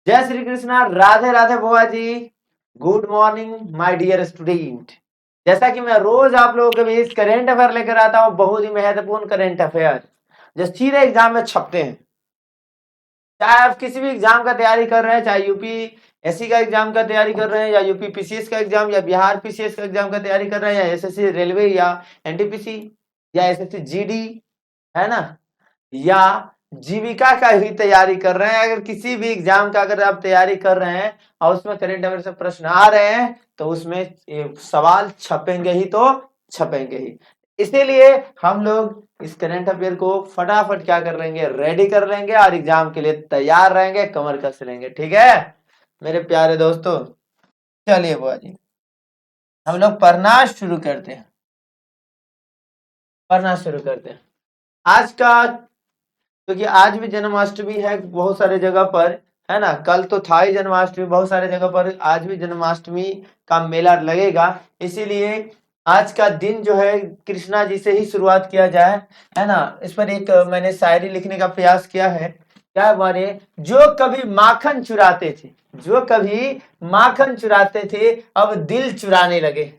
जय श्री कृष्णा, राधे राधे बुआ जी। Good morning my dear student. जैसा कि मैं रोज आप लोगों के बीच करेंट अफेयर लेकर आता हूँ, बहुत ही महत्वपूर्ण करेंट अफेयर जो सीधे एग्जाम में छपते हैं। चाहे आप किसी भी एग्जाम का तैयारी कर रहे हैं, चाहे यूपी एससी का एग्जाम का तैयारी कर रहे हैं, या यूपी पीसीएस का एग्जाम, या बिहार पीसीएस का एग्जाम का तैयारी कर रहे हैं, या एसएससी रेलवे, या एनटीपीसी, या एसएससी जीडी, है ना, या जीविका का ही तैयारी कर रहे हैं। अगर किसी भी एग्जाम का अगर आप तैयारी कर रहे हैं और उसमें करंट अफेयर से प्रश्न आ रहे हैं, तो उसमें सवाल छपेंगे ही, तो छपेंगे ही। इसीलिए हम लोग इस करंट अफेयर को फटाफट क्या कर लेंगे, रेडी कर लेंगे और एग्जाम के लिए तैयार रहेंगे, कमर कस लेंगे। ठीक है मेरे प्यारे दोस्तों, चलिए बुआ जी हम लोग पढ़ना शुरू करते हैं। आज का, क्योंकि आज भी जन्माष्टमी है बहुत सारे जगह पर, है ना। कल तो था ही जन्माष्टमी, बहुत सारे जगह पर आज भी जन्माष्टमी का मेला लगेगा। इसीलिए आज का दिन जो है कृष्णा जी से ही शुरुआत किया जाए, है ना। इस पर एक मैंने शायरी लिखने का प्रयास किया है। क्या बारे, जो कभी माखन चुराते थे, जो कभी माखन चुराते थे अब दिल चुराने लगे।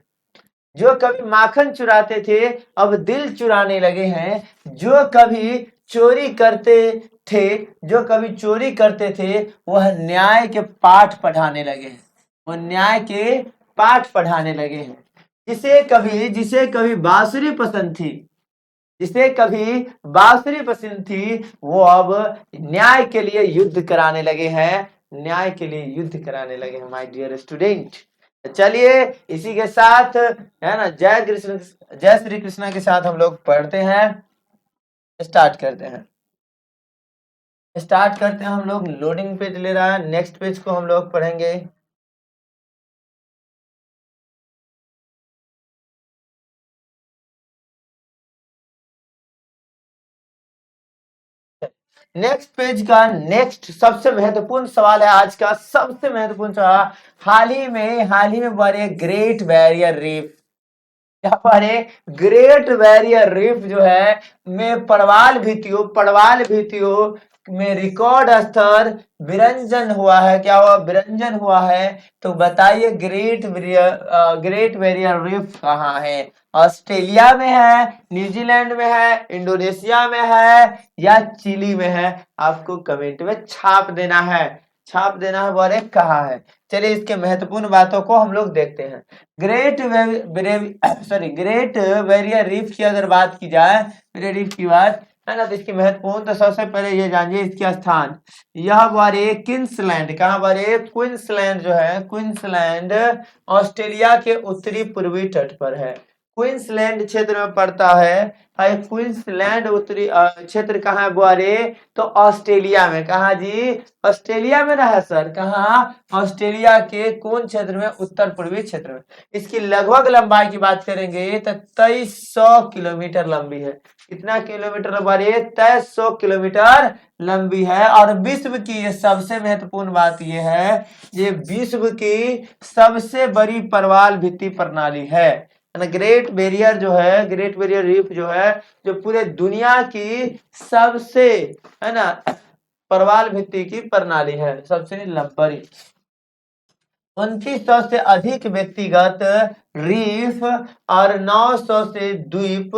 जो कभी माखन चुराते थे अब दिल चुराने लगे हैं। जो कभी चोरी करते थे, जो कभी चोरी करते थे, वह न्याय के पाठ पढ़ाने लगे हैं। वह न्याय के पाठ पढ़ाने लगे हैं। जिसे कभी बांसुरी पसंद थी, जिसे कभी बांसुरी पसंद थी, वो अब न्याय के लिए युद्ध कराने लगे हैं। न्याय के लिए युद्ध कराने लगे हैं माय डियर स्टूडेंट। चलिए इसी के साथ, है ना, जय श्री कृष्णा के साथ हम लोग पढ़ते हैं। स्टार्ट करते हैं हम लोग। लोडिंग पेज ले रहा है, नेक्स्ट पेज को हम लोग पढ़ेंगे। नेक्स्ट पेज का नेक्स्ट सबसे महत्वपूर्ण सवाल है आज का, सबसे महत्वपूर्ण सवाल। हाल ही में बने ग्रेट बैरियर रीफ, यहाँ पर ग्रेट बैरियर रीफ जो है में पड़वाल भित्तियों में रिकॉर्ड स्तर विरंजन हुआ है। क्या हुआ? विरंजन हुआ है। तो बताइए ग्रेट बैरियर रीफ कहाँ है? ऑस्ट्रेलिया में है, न्यूजीलैंड में है, इंडोनेशिया में है, या चिली में है? आपको कमेंट में छाप देना है, बोले कहाँ है। चलिए इसके महत्वपूर्ण बातों को हम लोग देखते हैं। ग्रेट बैरियर रीफ की अगर बात की जाए, बैरियर रीफ की बात, है ना, तो इसकी महत्वपूर्ण, तो सबसे पहले ये जानिए इसके स्थान। यह बारे क्वींसलैंड, कहाँ बारे? क्वींसलैंड जो है, क्वींसलैंड ऑस्ट्रेलिया के उत्तरी पूर्वी तट पर है। क्वींसलैंड क्षेत्र में पड़ता है। क्वींसलैंड उत्तरी क्षेत्र कहाँ है बुआरे? तो ऑस्ट्रेलिया में। कहाँ जी? ऑस्ट्रेलिया में रहा सर। कहाँ? ऑस्ट्रेलिया के कौन क्षेत्र में? उत्तर पूर्वी क्षेत्र में। इसकी लगभग लंबाई की बात करेंगे तो 2300 किलोमीटर लंबी है। कितना किलोमीटर लंबी है? 2300 किलोमीटर लंबी है। और विश्व की ये सबसे महत्वपूर्ण बात ये है, ये विश्व की सबसे बड़ी प्रवाल भित्ति प्रणाली है। ग्रेट बैरियर जो है, ग्रेट बैरियर रीफ जो है, जो पूरे दुनिया की सबसे, है ना, प्रवाल भित्ति की प्रणाली है, सबसे लंबी। 2900 से अधिक व्यक्तिगत रीफ और 900 से द्वीप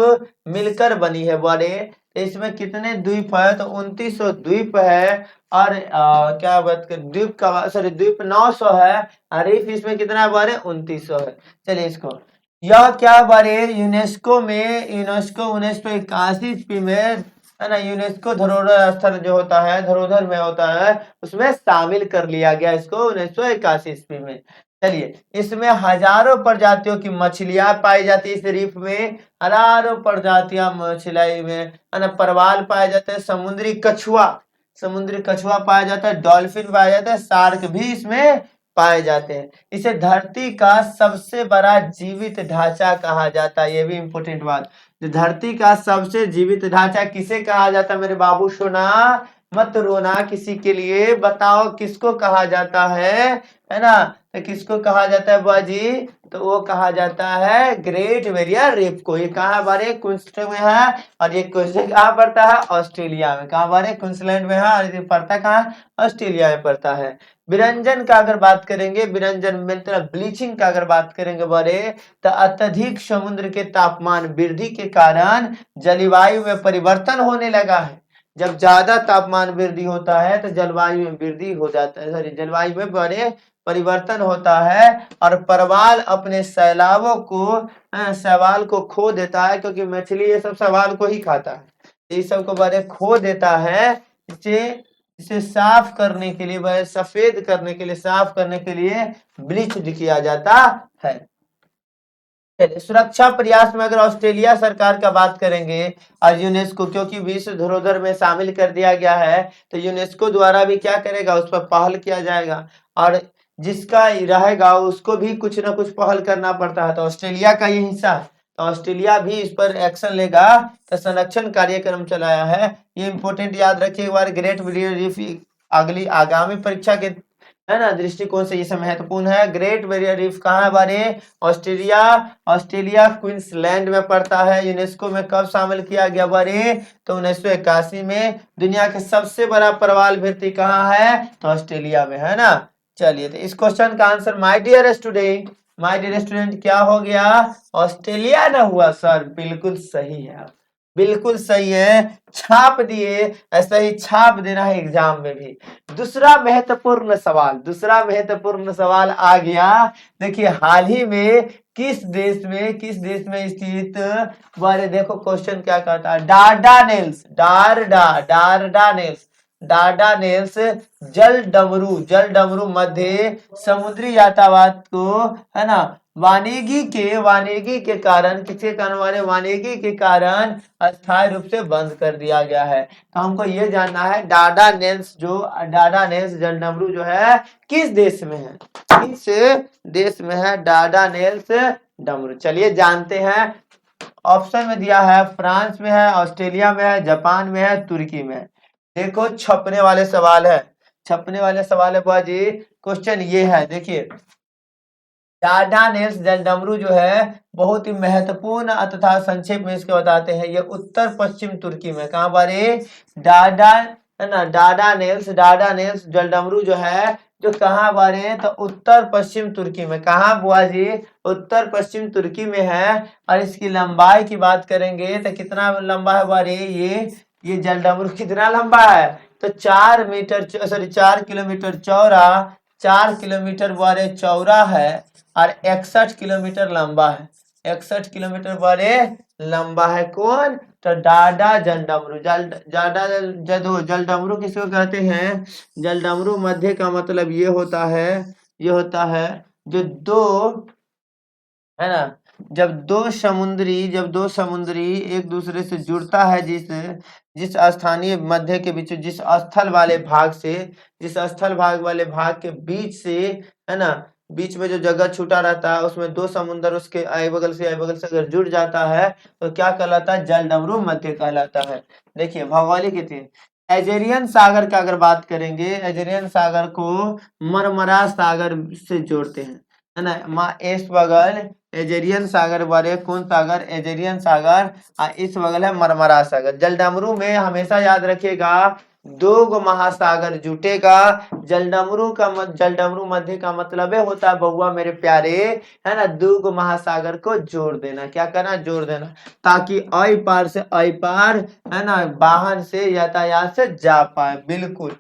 मिलकर बनी है। बड़े इसमें कितने द्वीप है? तो 2900 द्वीप है। और क्या बात कर, द्वीप का, सॉरी, द्वीप 900 है और रीफ इसमें कितना है बड़े? 2900 है। चलिए इसको, यह क्या बड़े यूनेस्को 81 में, है ना, यूनेस्को धरोहर स्थल जो होता है, धरोहर में होता है, उसमें शामिल कर लिया गया इसको 1981 में। चलिए इसमें हजारों प्रजातियों की मछलियां पाई जाती है। इस रीफ में हजारों प्रजातियां मछली में, है ना, परवाल पाए जाते हैं, समुद्री कछुआ पाया जाता है, डॉल्फिन पाया जाता है, शार्क भी इसमें पाए जाते हैं। इसे धरती का सबसे बड़ा जीवित ढांचा कहा जाता है। ये भी इंपॉर्टेंट बात, धरती का सबसे जीवित ढांचा किसे कहा जाता है मेरे बाबू सोना? मत रोना किसी के लिए, बताओ किसको कहा जाता है ना। तो किसको कहा जाता है बुआ जी, तो वो कहा जाता है ग्रेट बैरियर रीफ को। ये कहाँ बारे क्वींसलैंड में है, और ये क्वेश्चन कहाँ पड़ता है, ऑस्ट्रेलिया में। कहाँ बारे क्वींसलैंड में है, और ये पड़ता कहाँ, ऑस्ट्रेलिया में पड़ता है। विरंजन का अगर बात करेंगे, विरंजन मतलब ब्लीचिंग का अगर बात करेंगे बारे, तो अत्यधिक समुद्र के तापमान वृद्धि के कारण जलवायु में परिवर्तन होने लगा है। जब ज्यादा तापमान वृद्धि होता है तो जलवायु में वृद्धि हो जाता है, सॉरी जलवायु में बड़े परिवर्तन होता है, और परवाल अपने शैवाल को खो देता है, क्योंकि मछली ये सब शैवाल को ही खाता है, ये सब को बड़े खो देता है। इसे इसे साफ करने के लिए, वह सफेद करने के लिए, साफ करने के लिए ब्लीच किया जाता है। सुरक्षा प्रयास में अगर ऑस्ट्रेलिया सरकार का बात करेंगे, और यूनेस्को, क्योंकि विश्व धरोहर में शामिल कर दिया गया है, तो यूनेस्को द्वारा भी क्या करेगा, उस पर पहल किया जाएगा, और जिसका रहेगा उसको भी कुछ ना कुछ पहल करना पड़ता है। तो ऑस्ट्रेलिया का ये हिस्सा है, तो ऑस्ट्रेलिया भी इस पर एक्शन लेगा, तो संरक्षण कार्यक्रम चलाया है। ये इंपोर्टेंट याद रखिए एक बार, ग्रेट बैरियर रीफ अगली आगामी परीक्षा के है ना दृष्टिकोण से ये महत्वपूर्ण है। ग्रेट बैरियर रीफ कहाँ है बारे, ऑस्ट्रेलिया, ऑस्ट्रेलिया क्वींसलैंड में पड़ता है। यूनेस्को में कब शामिल किया गया बारे, तो 1981 में। दुनिया के सबसे बड़ा प्रवाल भित्ति कहाँ है, तो ऑस्ट्रेलिया में, है ना। चलिए, तो इस क्वेश्चन का आंसर माय डियर स्टूडेंट क्या हो गया, ऑस्ट्रेलिया ना हुआ सर, बिल्कुल सही है, बिल्कुल सही है, छाप दिए। ऐसा ही छाप देना है एग्जाम में भी। दूसरा महत्वपूर्ण सवाल आ गया। देखिए, हाल ही में किस देश में स्थित, बारे देखो क्वेश्चन क्या कहता है, डार्डानेल्स जल डमरू मध्य समुद्री यातायात को, है ना, वानिकी के कारण, किसके कारण वानिकी के कारण अस्थायी रूप से बंद कर दिया गया है। तो हमको ये जानना है डार्डानेल्स जल डमरू जो है किस देश में है, किस देश में है डार्डानेल्स डमरू। चलिए जानते हैं। ऑप्शन में दिया है फ्रांस में है, ऑस्ट्रेलिया में है, जापान में है, तुर्की में है। देखो छपने वाले सवाल है बुआ जी। क्वेश्चन ये है, देखिए डार्डानेल्स जल डमरू जो है बहुत ही महत्वपूर्ण तथा संक्षेप में इसके बताते हैं, ये उत्तर पश्चिम तुर्की में, कहाँ बारे, डार्डा है ना, डार्डानेल्स जल डमरू जो है, जो कहाँ बारे, तो उत्तर पश्चिम तुर्की में। कहाँ बुआ जी, उत्तर पश्चिम तुर्की में है। और इसकी लंबाई की बात करेंगे तो कितना लंबा है बारे, ये जल डमरू कितना लंबा है, तो 4 किलोमीटर चौड़ा, 4 किलोमीटर बारे चौड़ा है, और 61 किलोमीटर लंबा है, 61 किलोमीटर बारे लंबा है। कौन, तो डाडा जल डमरू, जल डमरू किसको कहते हैं, जल डमरू मध्य का मतलब ये होता है जो दो, है ना, जब दो समुद्री एक दूसरे से जुड़ता है, जिस स्थानीय मध्य के बीच, जिस स्थल वाले भाग के बीच से, है ना, बीच में जो जगह छूटा रहता है, उसमें दो समुद्र उसके आई बगल से अगर जुड़ जाता है, तो क्या कहलाता है, जल डमरू मध्य कहलाता है। देखिए भौगोलिक स्थिति, एजेरियन सागर का अगर बात करेंगे, एजेरियन सागर को मरमरा सागर से जोड़ते हैं, है ना, इस बगल एजेरियन सागर बारे, कौन सागर, एजेरियन सागर, इस बगल है मरमरा सागर। जल डमरू में हमेशा याद रखिएगा, दो गो महासागर जुटेगा। जल डमरू मध्य का मतलब होता है बउआ मेरे प्यारे, है ना, दो गो महासागर को जोड़ देना, क्या करना, जोड़ देना, ताकि आई पार से आई पार, है ना, वाहन से यातायात से जा पाए। बिल्कुल,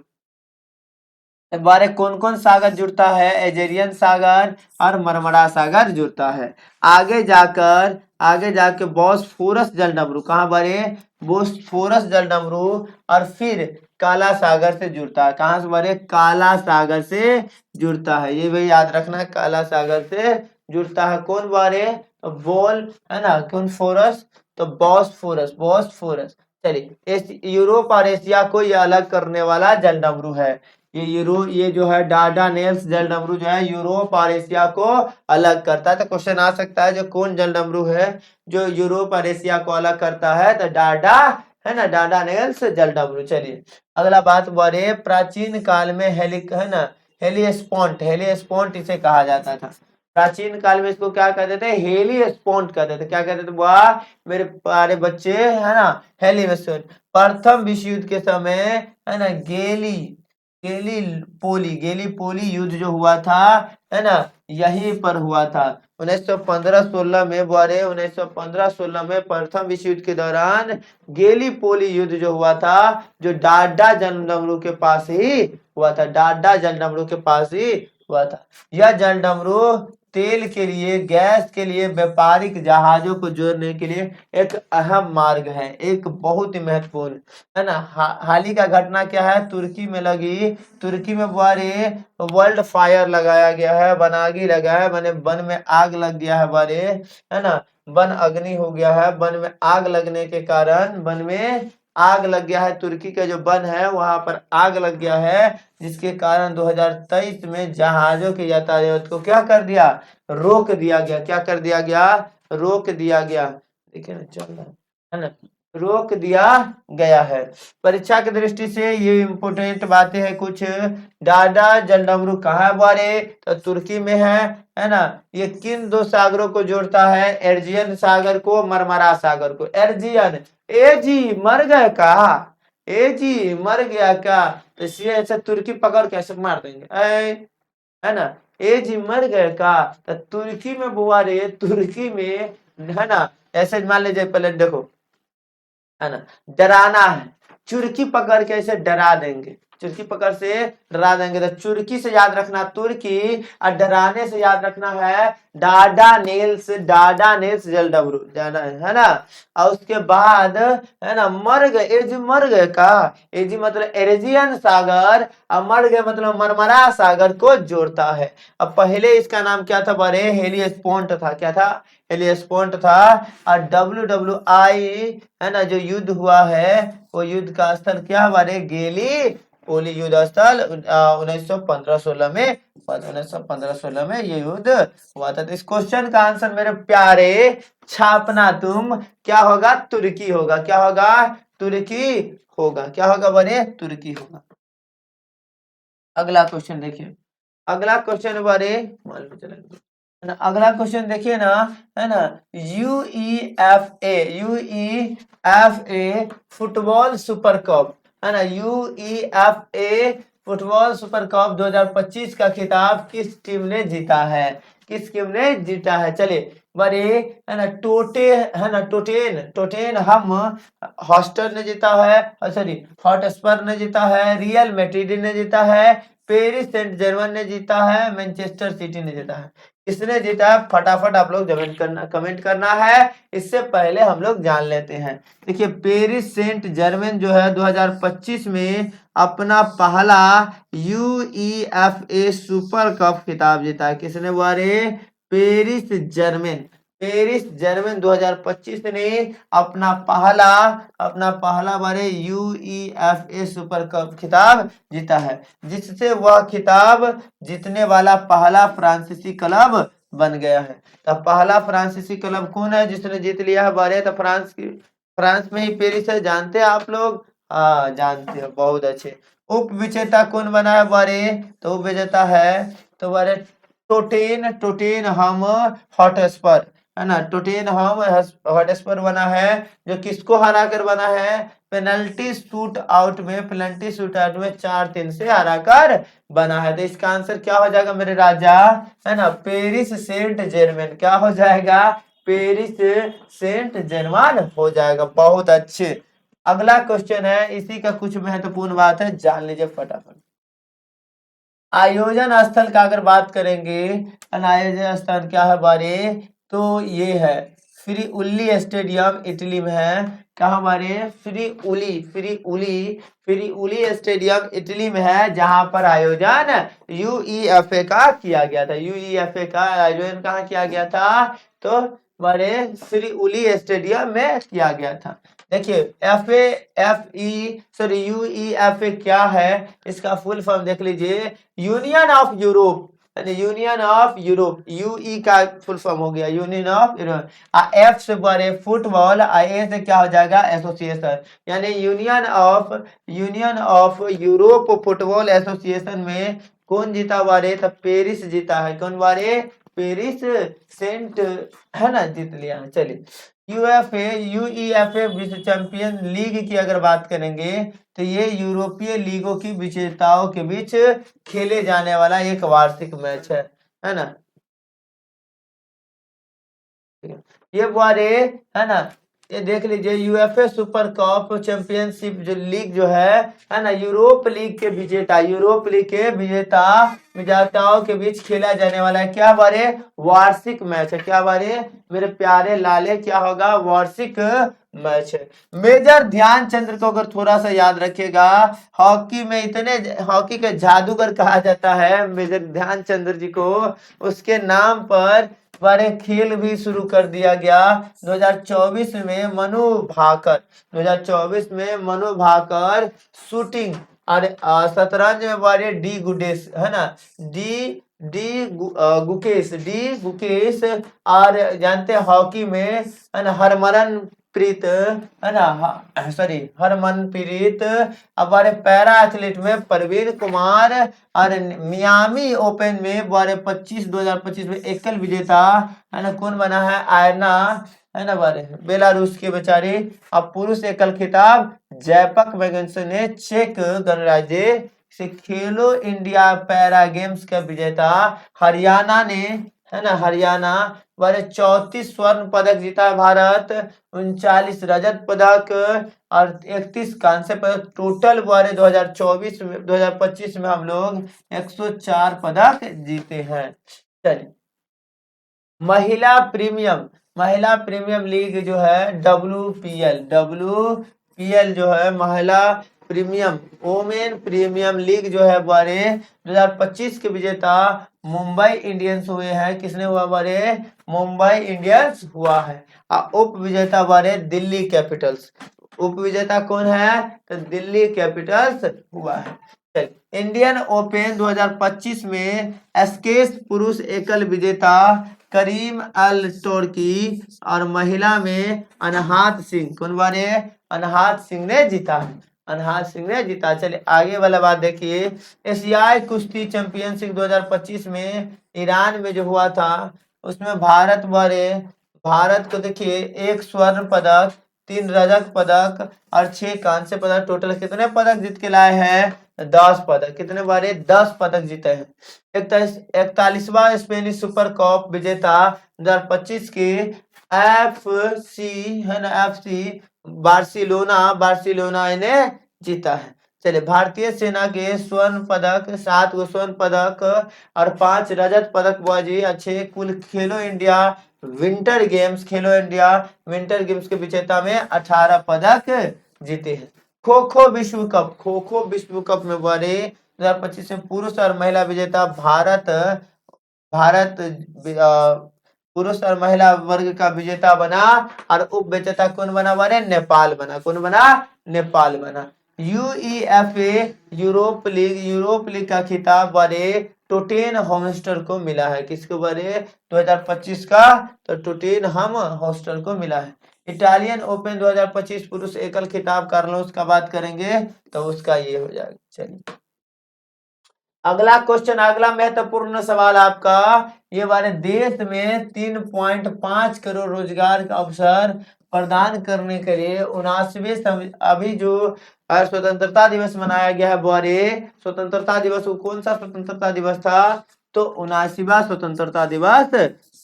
बारे कौन कौन सागर जुड़ता है, एजेरियन सागर और मरमरा सागर जुड़ता है। आगे जाकर बॉस्फोरस जल डमरू, कहाँ बारे, बॉस्फोरस जल डमरू, और फिर काला सागर से जुड़ता है। कहाँ से बारे, काला सागर से जुड़ता है, ये भी याद रखना है, काला सागर से जुड़ता है। कौन बारे, बोल, है ना, कौन फोरस, तो बॉस्फोरस। चलिए, यूरोप और एशिया को ये अलग करने वाला जल डमरू है। ये जो है डार्डानेल्स जल डमरू जो है यूरोप और एशिया को अलग करता है। तो क्वेश्चन आ सकता है जो कौन जल डमरू है जो यूरोप और एशिया को अलग करता है, तो है ना, डार्डानेल्स जल डमरू। चलिए अगला बात बोले, प्राचीन काल में है ना हेलिस्पोंट इसे कहा जाता था। प्राचीन काल में इसको क्या कहते थे, हेलिस्पोंट कहते थे। क्या कहते थे वाह मेरे प्यारे बच्चे, है ना, हेलिस्पोंट। प्रथम विश्व युद्ध के समय, है ना, गेली पोली युद्ध जो हुआ था, है ना, यहीं पर हुआ था 1915-16 में। बारे 1915-16 में प्रथम विश्व युद्ध के दौरान गेली पोली युद्ध जो हुआ था, जो डाडा जल डमरू के पास ही हुआ था, डाडा जल डमरू के पास ही हुआ था। यह जल डमरू तेल के लिए, गैस के लिए, व्यापारिक जहाजों को जोड़ने के लिए एक अहम मार्ग है, एक बहुत ही महत्वपूर्ण, है ना। हाल ही का घटना क्या है, तुर्की में बारे वर्ल्ड फायर लगाया गया है, वनागी लगा है, मैंने वन में आग लग गया है बारे, है ना, वन अग्नि हो गया है। वन में आग लगने के कारण, वन में आग लग गया है, तुर्की का जो वन है वहां पर आग लग गया है, जिसके कारण 2023 में जहाजों के यातायात को क्या कर दिया, रोक दिया गया। क्या कर दिया गया, रोक दिया गया। देखिए ना चल रहा है ना, रोक दिया गया है। परीक्षा की दृष्टि से ये इम्पोर्टेंट बातें हैं कुछ। डाडा जल डमरू कहाँ है बारे, तो तुर्की में है ना। ये किन दो सागरों को जोड़ता है, एर्जियन सागर को, मरमरा सागर को। एर्जियन, ए जी मर गए का, ए जी मर गया का, तो इसलिए ऐसे तुर्की पकड़ कैसे मार देंगे, है ना, ए जी मर गए का। तो तुर्की में बुआ रे, तुर्की में, है ना, ऐसे मान लीजिए, पहले देखो, है ना, डराना है, चुरकी पकड़ के ऐसे डरा देंगे, चुरकी पकड़ से डरा देंगे। तो चुरकी से याद रखना तुर्की, और डराने से याद रखना है डाडा नेल्स जल डमरू, है ना। और उसके बाद, है ना, मर गए, एजी मर गए का, एजी मतलब एरेजियन सागर, और मर गए मतलब मरमरा सागर को जोड़ता है। अब पहले इसका नाम क्या था बारे, हेलिस्पोंट था। क्या था, हेलिस्पोंट था। और WWI, है ना, जो युद्ध हुआ है, वो युद्ध का स्थल क्या हमारे, गेली पोली युद्ध स्थल 1915-16 में ये युद्ध हुआ था। तो इस क्वेश्चन का आंसर मेरे प्यारे छापना तुम, क्या होगा, तुर्की होगा। क्या होगा, तुर्की होगा। क्या होगा बने, तुर्की होगा। अगला क्वेश्चन देखिए, अगला क्वेश्चन बारे मालूम चलेगा, है ना। अगला क्वेश्चन देखिए ना, है ना, यूईएफए फुटबॉल सुपर कप, है ना, यूईएफए फुटबॉल सुपर कप 2025 का खिताब किस टीम ने जीता है, किस टीम ने जीता है। चलिए बड़े, है ना, टोटेन हम हॉस्टल ने जीता है, सॉरी हॉटस्पर ने जीता है, रियल मैड्रिड ने जीता है, पेरिस सेंट जर्मन ने जीता है, मैनचेस्टर सिटी ने जीता है। किसने जीता है, फटाफट आप लोग कमेंट करना है। इससे पहले हम लोग जान लेते हैं। देखिए पेरिस सेंट जर्मन जो है 2025 में अपना पहला यूईएफए सुपर कप खिताब जीता है। किसने बारे, पेरिस जर्मन 2025 ने अपना पहला बारे यूईएफए सुपर कप खिताब जीता है, जिससे वह खिताब जीतने वाला पहला फ्रांसीसी क्लब बन गया है। तो पहला फ्रांसीसी क्लब कौन है जिसने जीत लिया है बारे, तो फ्रांस में ही पेरिस है, जानते हैं आप लोग, हाँ जानते हो, बहुत अच्छे। उप विजेता कौन बना है बारे, तो उप विजेता है तो बारे टोटेन हम हॉटस्पर, है ना, टोटेन हम हॉटस्पर बना है, जो किसको हरा कर बना है, पेनल्टी शूट आउट में 4-3 से हरा कर बना है। तो इसका आंसर क्या हो जाएगा मेरे राजा, है ना, पेरिस सेंट जर्मन। क्या हो जाएगा, पेरिस सेंट जर्मन हो जाएगा। बहुत अच्छे। अगला क्वेश्चन है, इसी का कुछ महत्वपूर्ण बात है, जान लीजिए फटाफट। आयोजन स्थल का अगर बात करेंगे, आयोजन स्थल क्या है बारे, तो ये है फ्रीउली स्टेडियम, इटली में है। कहाँ बारे, फ्रीउली स्टेडियम इटली में है, जहां पर आयोजन यूईएफए का किया गया था। यूईएफए का आयोजन कहाँ किया गया था, तो बारे फ्रीउली स्टेडियम में किया गया था। देखिए यूईएफए क्या है, इसका फुल फॉर्म देख लीजिए, union of Europe, union of Europe, UE का फुल फॉर्म हो गया यूनियन ऑफ यूरोप। एफ से बड़े फुटबॉल, ए से क्या हो जाएगा एसोसिएशन, यानी union of Europe football association में कौन जीता बारे, तो पेरिस जीता है। कौन बारे, पेरिस सेंट, है ना, जीत लिया। चलिए यूईएफए विश्व चैंपियन लीग की अगर बात करेंगे तो ये यूरोपीय लीगों की विजेताओं के बीच खेले जाने वाला एक वार्षिक मैच है ना। ये बारे, है ना, ये देख लीजिए यूएफए सुपर कप चैंपियनशिप जो लीग जो है ना, यूरोप लीग के विजेता, यूरोप लीग के विजेताओं के बीच खेला जाने वाला है। क्या बारे, वार्षिक मैच है। क्या बारे मेरे प्यारे लाले, क्या होगा, वार्षिक मैच है। मेजर ध्यानचंद्र को अगर थोड़ा सा याद रखिएगा, हॉकी में इतने, हॉकी के जादूगर कहा जाता है मेजर ध्यानचंद्र जी को, उसके नाम पर बड़े खेल भी शुरू कर दिया गया 2024 में। मनु भाकर, 2024 में मनु भाकर शूटिंग और शतरंज में बड़े डी गुडेश, है ना, डी डी गुकेश, और जानते हैं हॉकी में, है ना, हरमनप्रीत, है ना, सॉरी हरमनप्रीत, हमारे पैरा एथलीट में प्रवीण कुमार, और मियामी ओपन में बारे 2025 में एकल विजेता, है ना, कौन बना है, आयना, है ना, बारे बेलारूस के बेचारे। अब पुरुष एकल खिताब जैपक मैगन्सन ने चेक गणराज्य से खेलो इंडिया पैरा गेम्स का विजेता हरियाणा ने, है ना, हरियाणा बारे 34 स्वर्ण पदक जीता है भारत, 39 रजत पदक और 31 कांस्य पदक। टोटल बारे 2025 में हम लोग 104 पदक जीते हैं। चलिए महिला प्रीमियम लीग जो है डब्ल्यूपीएल जो है महिला प्रीमियम वोमेन प्रीमियम लीग जो है बारे 2025 के विजेता मुंबई इंडियंस हुए हैं। किसने हुआ बारे, मुंबई इंडियंस हुआ है। उप विजेता बारे दिल्ली कैपिटल्स, उप विजेता कौन है, तो दिल्ली कैपिटल्स हुआ है। इंडियन ओपन 2025 में स्केश पुरुष एकल विजेता करीम अल तुर्की और महिला में अनहात सिंह, कौन बारे, अनहात सिंह ने जीता है, अनहात सिंह ने जीता। चलिए आगे वाला बात देखिए, एशियाई कुश्ती चैंपियनशिप 2025 में ईरान में जो हुआ था, उसमें भारत को देखिए 1 स्वर्ण पदक, 3 रजत पदक और 6 कांस्य पदक, टोटल कितने पदक जीत के लाए हैं, 10 पदक। कितने बारे, 10 पदक जीते हैं। 41वां स्पेनिश सुपर कप विजेता 2025 के FC, है ना, FC बार्सिलोना इन्हें जीता है। चलिए भारतीय सेना के स्वर्ण पदक 7 गो स्वर्ण पदक और 5 रजत पदक बाजी अच्छे। कुल खेलो इंडिया विंटर गेम्स के विजेता में 18 पदक जीते हैं। खो खो विश्व कप में बारे 2025 में पुरुष और महिला विजेता भारत पुरुष और महिला वर्ग का विजेता बना, और उप विजेता कौन बना बारे, नेपाल बना। कौन बना, नेपाल बना। यूईएफए यूरोप लीग का खिताब बारे टोटेन हॉस्टर को मिला है। किसको बारे, 2025 का, तो टोटेन हम हॉस्टर को मिला है। इटालियन ओपन 2025 पुरुष एकल खिताब कार्लोस का बात करेंगे तो उसका ये हो जाएगा। चलिए अगला क्वेश्चन, अगला महत्वपूर्ण सवाल आपका, ये हमारे देश में 3.5 करोड़ रोजगार का अवसर प्रदान करने के लिए 79वें अभी जो स्वतंत्रता दिवस मनाया गया है बारे, स्वतंत्रता दिवस वो कौन सा स्वतंत्रता दिवस था, तो 79वां स्वतंत्रता दिवस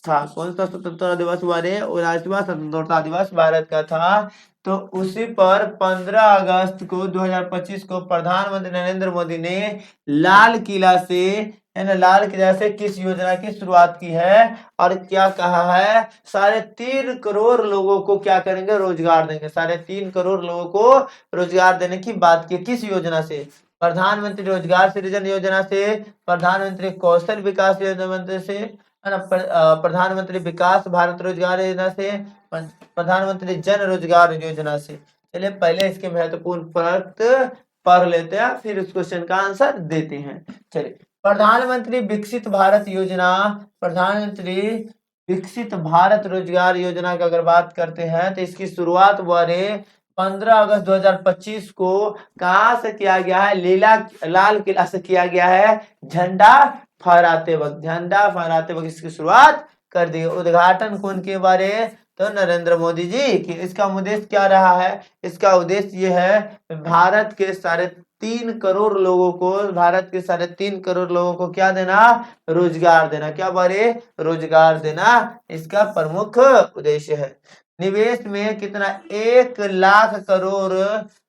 था। कौन सा स्वतंत्रता दिवस बारे, 79वां स्वतंत्रता दिवस भारत का था। तो उसी पर 15 अगस्त को 2025 को प्रधानमंत्री नरेंद्र मोदी ने लाल किला से, है ना, लाल किला से किस योजना की शुरुआत की है और क्या कहा है, 3.5 करोड़ लोगों को क्या करेंगे, रोजगार देंगे। 3.5 करोड़ लोगों को रोजगार देने की बात की। किस योजना से, प्रधानमंत्री रोजगार सृजन योजना से, प्रधानमंत्री कौशल विकास योजना से, है ना, प्रधानमंत्री विकास भारत रोजगार योजना से, प्रधानमंत्री जन रोजगार योजना से। चलिए पहले इसके महत्वपूर्ण फर्क पढ़ लेते हैं, फिर उस क्वेश्चन का आंसर देते हैं। चलिए प्रधानमंत्री विकसित भारत योजना, प्रधानमंत्री विकसित भारत रोजगार योजना की अगर बात करते हैं तो इसकी शुरुआत वारे 15 अगस्त 2025 को कहां से किया गया है? लाल किला से किया गया है। झंडा फहराते वक्त इसकी शुरुआत कर दी। उद्घाटन कौन के बारे? तो नरेंद्र मोदी जी की। इसका उद्देश्य क्या रहा है? इसका उद्देश्य ये है भारत के 3.5 करोड़ लोगों को, भारत के 3.5 करोड़ लोगों को क्या देना? रोजगार देना। क्या बारे? रोजगार देना इसका प्रमुख उद्देश्य है। निवेश में कितना? 1 लाख करोड़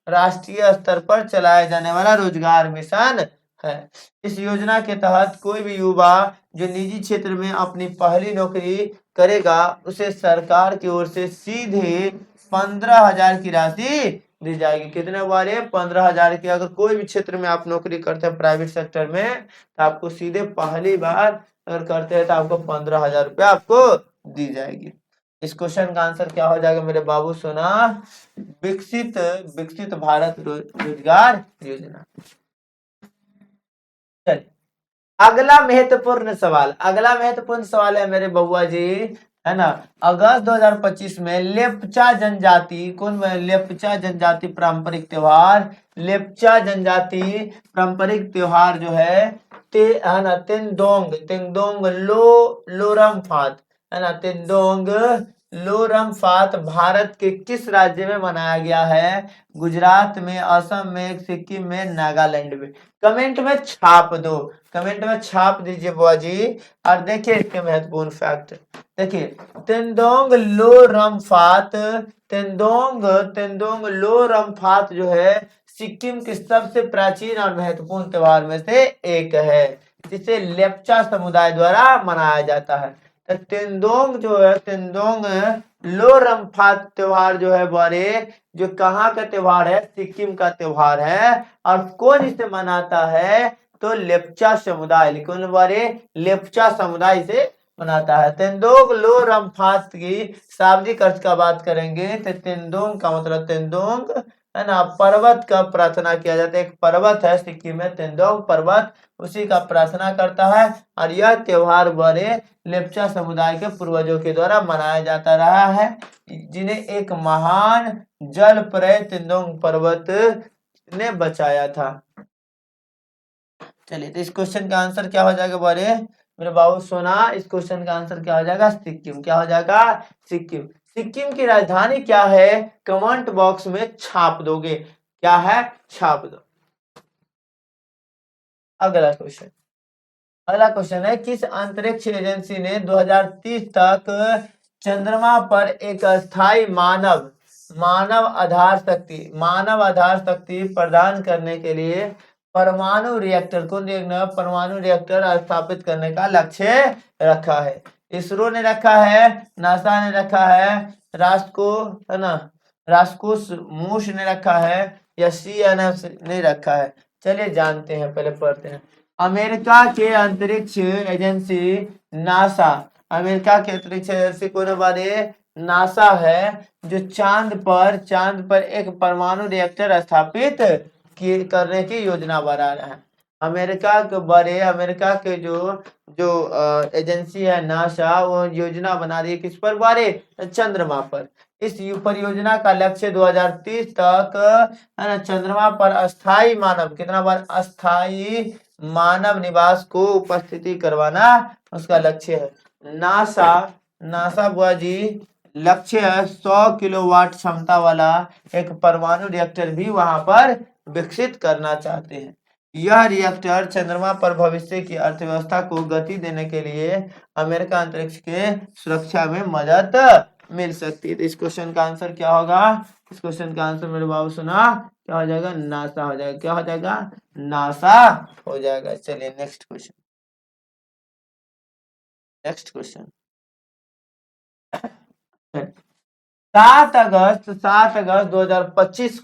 राष्ट्रीय स्तर पर चलाए जाने वाला रोजगार मिशन है। इस योजना के तहत कोई भी युवा जो निजी क्षेत्र में अपनी पहली नौकरी करेगा उसे सरकार की ओर से सीधे 15,000 की राशि दी जाएगी। कितने बारे? 15,000 की। अगर कोई भी क्षेत्र में आप नौकरी करते हैं प्राइवेट सेक्टर में तो आपको सीधे पहली बार अगर करते हैं तो आपको 15,000 रुपया आपको दी जाएगी। इस क्वेश्चन का आंसर क्या हो जाएगा मेरे बाबू सोना? विकसित भारत रोजगार योजना। चलिए अगला महत्वपूर्ण सवाल है मेरे बउआ जी, है ना। अगस्त 2025 में लेप्चा जनजाति लेप्चा जनजाति पारंपरिक त्योहार, जो है ना तेंदोंग लोरमफात, है ना। तेंदोंग लोरमफात भारत के किस राज्य में मनाया गया है? गुजरात में, असम में, सिक्किम में, नागालैंड में। कमेंट में छाप दो, कमेंट में छाप दीजिए बुआ जी। और देखिए इसके महत्वपूर्ण फैक्ट, देखिए तेंदोंग लो रमफात जो है सिक्किम के सबसे प्राचीन और महत्वपूर्ण त्योहार में से एक है, जिसे लेप्चा समुदाय द्वारा मनाया जाता है। तो तेंदोंग लो रमफात त्योहार जो है बारे, जो कहाँ का त्योहार है? सिक्किम का त्योहार है। और कौन इसे मनाता है? तो लेप्चा समुदाय। कौन बारे? लेप्चा समुदाय से मनाता है। तेंदोंग लो रमफात की शाब्दिक अर्थ का बात करेंगे तो तेंदोंग का मतलब तेंदोंग, है ना, पर्वत का प्रार्थना किया जाता है। एक पर्वत है सिक्किम में तेंदोंग पर्वत, उसी का प्रार्थना करता है। और यह त्योहार बड़े लेप्चा समुदाय के पूर्वजों के द्वारा मनाया जाता रहा है, जिन्हें एक महान जल प्रलय तेंदोंग पर्वत ने बचाया था। चलिए तो इस क्वेश्चन का आंसर क्या हो जाएगा बारे मेरे बाबू सोना? इस क्वेश्चन का आंसर क्या हो जाएगा? सिक्किम। क्या हो जाएगा? सिक्किम। सिक्किम की राजधानी क्या है? कमेंट बॉक्स में छाप दोगे। क्या है? छाप दो। अगला क्वेश्चन है किस अंतरिक्ष एजेंसी ने 2030 तक चंद्रमा पर एक अस्थायी मानव आधार शक्ति प्रदान करने के लिए परमाणु रिएक्टर स्थापित करने का लक्ष्य रखा है? इसरो ने रखा है, नासा ने रखा है, रास्कोसमोस ने रखा है, या CNS ने रखा है? चलिए जानते हैं, पहले पढ़ते हैं। अमेरिका के अंतरिक्ष एजेंसी नासा, कौन बारे? नासा है, जो चांद पर एक परमाणु रिएक्टर स्थापित करने की योजना बना रहा है। अमेरिका के जो एजेंसी है नासा, वो योजना बना रही है किस पर बारे? चंद्रमा पर। इस परियोजना का लक्ष्य 2030 तक, है ना, चंद्रमा पर अस्थायी मानव निवास को उपस्थिति करवाना उसका लक्ष्य है। नासा बुआ जी लक्ष्य है 100 किलोवाट क्षमता वाला एक परमाणु रिएक्टर भी वहां पर विकसित करना चाहते हैं। यह रिएक्टर चंद्रमा पर भविष्य की अर्थव्यवस्था को गति देने के लिए अमेरिका अंतरिक्ष के सुरक्षा में मदद मिल सकती है। तो इस क्वेश्चन का आंसर क्या होगा? इस क्वेश्चन का आंसर मेरे बाबू सुना क्या हो जाएगा? नासा हो जाएगा। क्या हो जाएगा? नासा हो जाएगा। चलिए नेक्स्ट क्वेश्चन 7 अगस्त 2025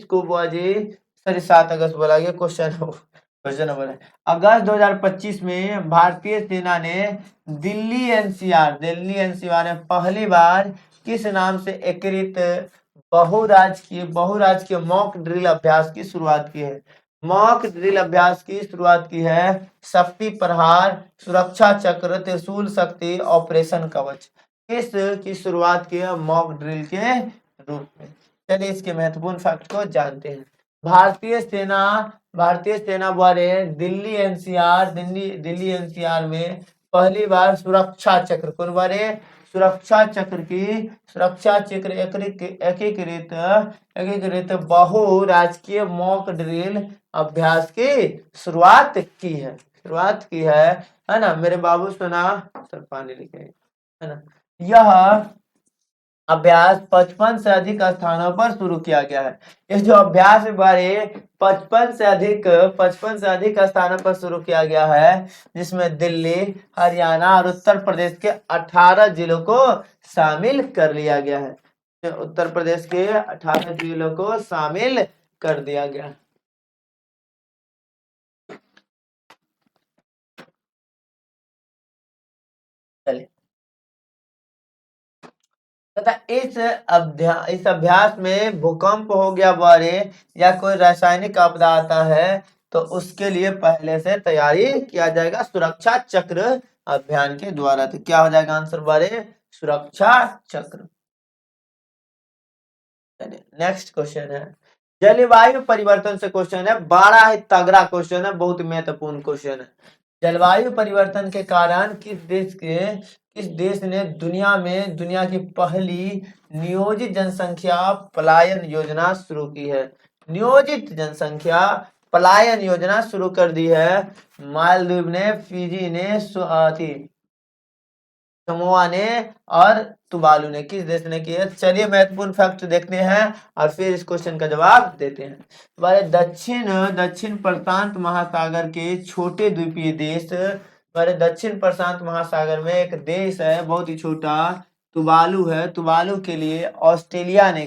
को बुआ जी, सॉरी 7 अगस्त बोला गया, क्वेश्चन नंबर है। अगस्त 2025 में भारतीय सेना ने दिल्ली एनसीआर में पहली बार किस नाम से एकीकृत बहुराज्यीय मॉक ड्रिल अभ्यास की शुरुआत की है? मॉक ड्रिल अभ्यास की शुरुआत की है शक्ति प्रहार, सुरक्षा चक्र, त्रिशूल शक्ति, ऑपरेशन कवच। किस की शुरुआत की है मॉक ड्रिल के रूप में? चलिए इसके महत्वपूर्ण फैक्ट को जानते हैं। भारतीय सेना द्वारा दिल्ली एनसीआर में पहली बार सुरक्षा चक्र कौन बारे सुरक्षा चक्र एकीकृत एकीकृत बहु राजकीय मॉक ड्रिल अभ्यास की शुरुआत की है ना। मेरे बाबू सुना सर पानी लिखे है ना। यह अभ्यास 55 से अधिक स्थानों पर शुरू किया गया है। इस जो अभ्यास बारे 55 से अधिक स्थानों पर शुरू किया गया है, जिसमें दिल्ली, हरियाणा और उत्तर प्रदेश के 18 जिलों को शामिल कर लिया गया है। उत्तर प्रदेश के 18 जिलों को शामिल कर दिया गया है। चलिए तथा इस अभ्यास में भूकंप हो गया बारे या कोई रासायनिक आपदा आता है तो उसके लिए पहले से तैयारी किया जाएगा सुरक्षा चक्र अभियान के द्वारा। तो क्या हो जाएगा आंसर बारे सुरक्षा चक्र। नेक्स्ट क्वेश्चन है जलवायु परिवर्तन से क्वेश्चन है, बड़ा ही तगड़ा क्वेश्चन है, बहुत महत्वपूर्ण क्वेश्चन है। जलवायु परिवर्तन के कारण किस देश ने दुनिया की पहली नियोजित जनसंख्या पलायन योजना शुरू की है? नियोजित जनसंख्या पलायन योजना शुरू कर दी है मालदीव ने, फिजी ने, समोआ ने और तुवालू ने। किस देश ने की है? चलिए महत्वपूर्ण फैक्ट देखते हैं और फिर इस क्वेश्चन का जवाब देते हैं। हमारे दक्षिण प्रशांत महासागर के छोटे द्वीपीय देश, हमारे दक्षिण प्रशांत महासागर में एक देश है बहुत ही छोटा, तुवालू है। तुवालू के लिए ऑस्ट्रेलिया ने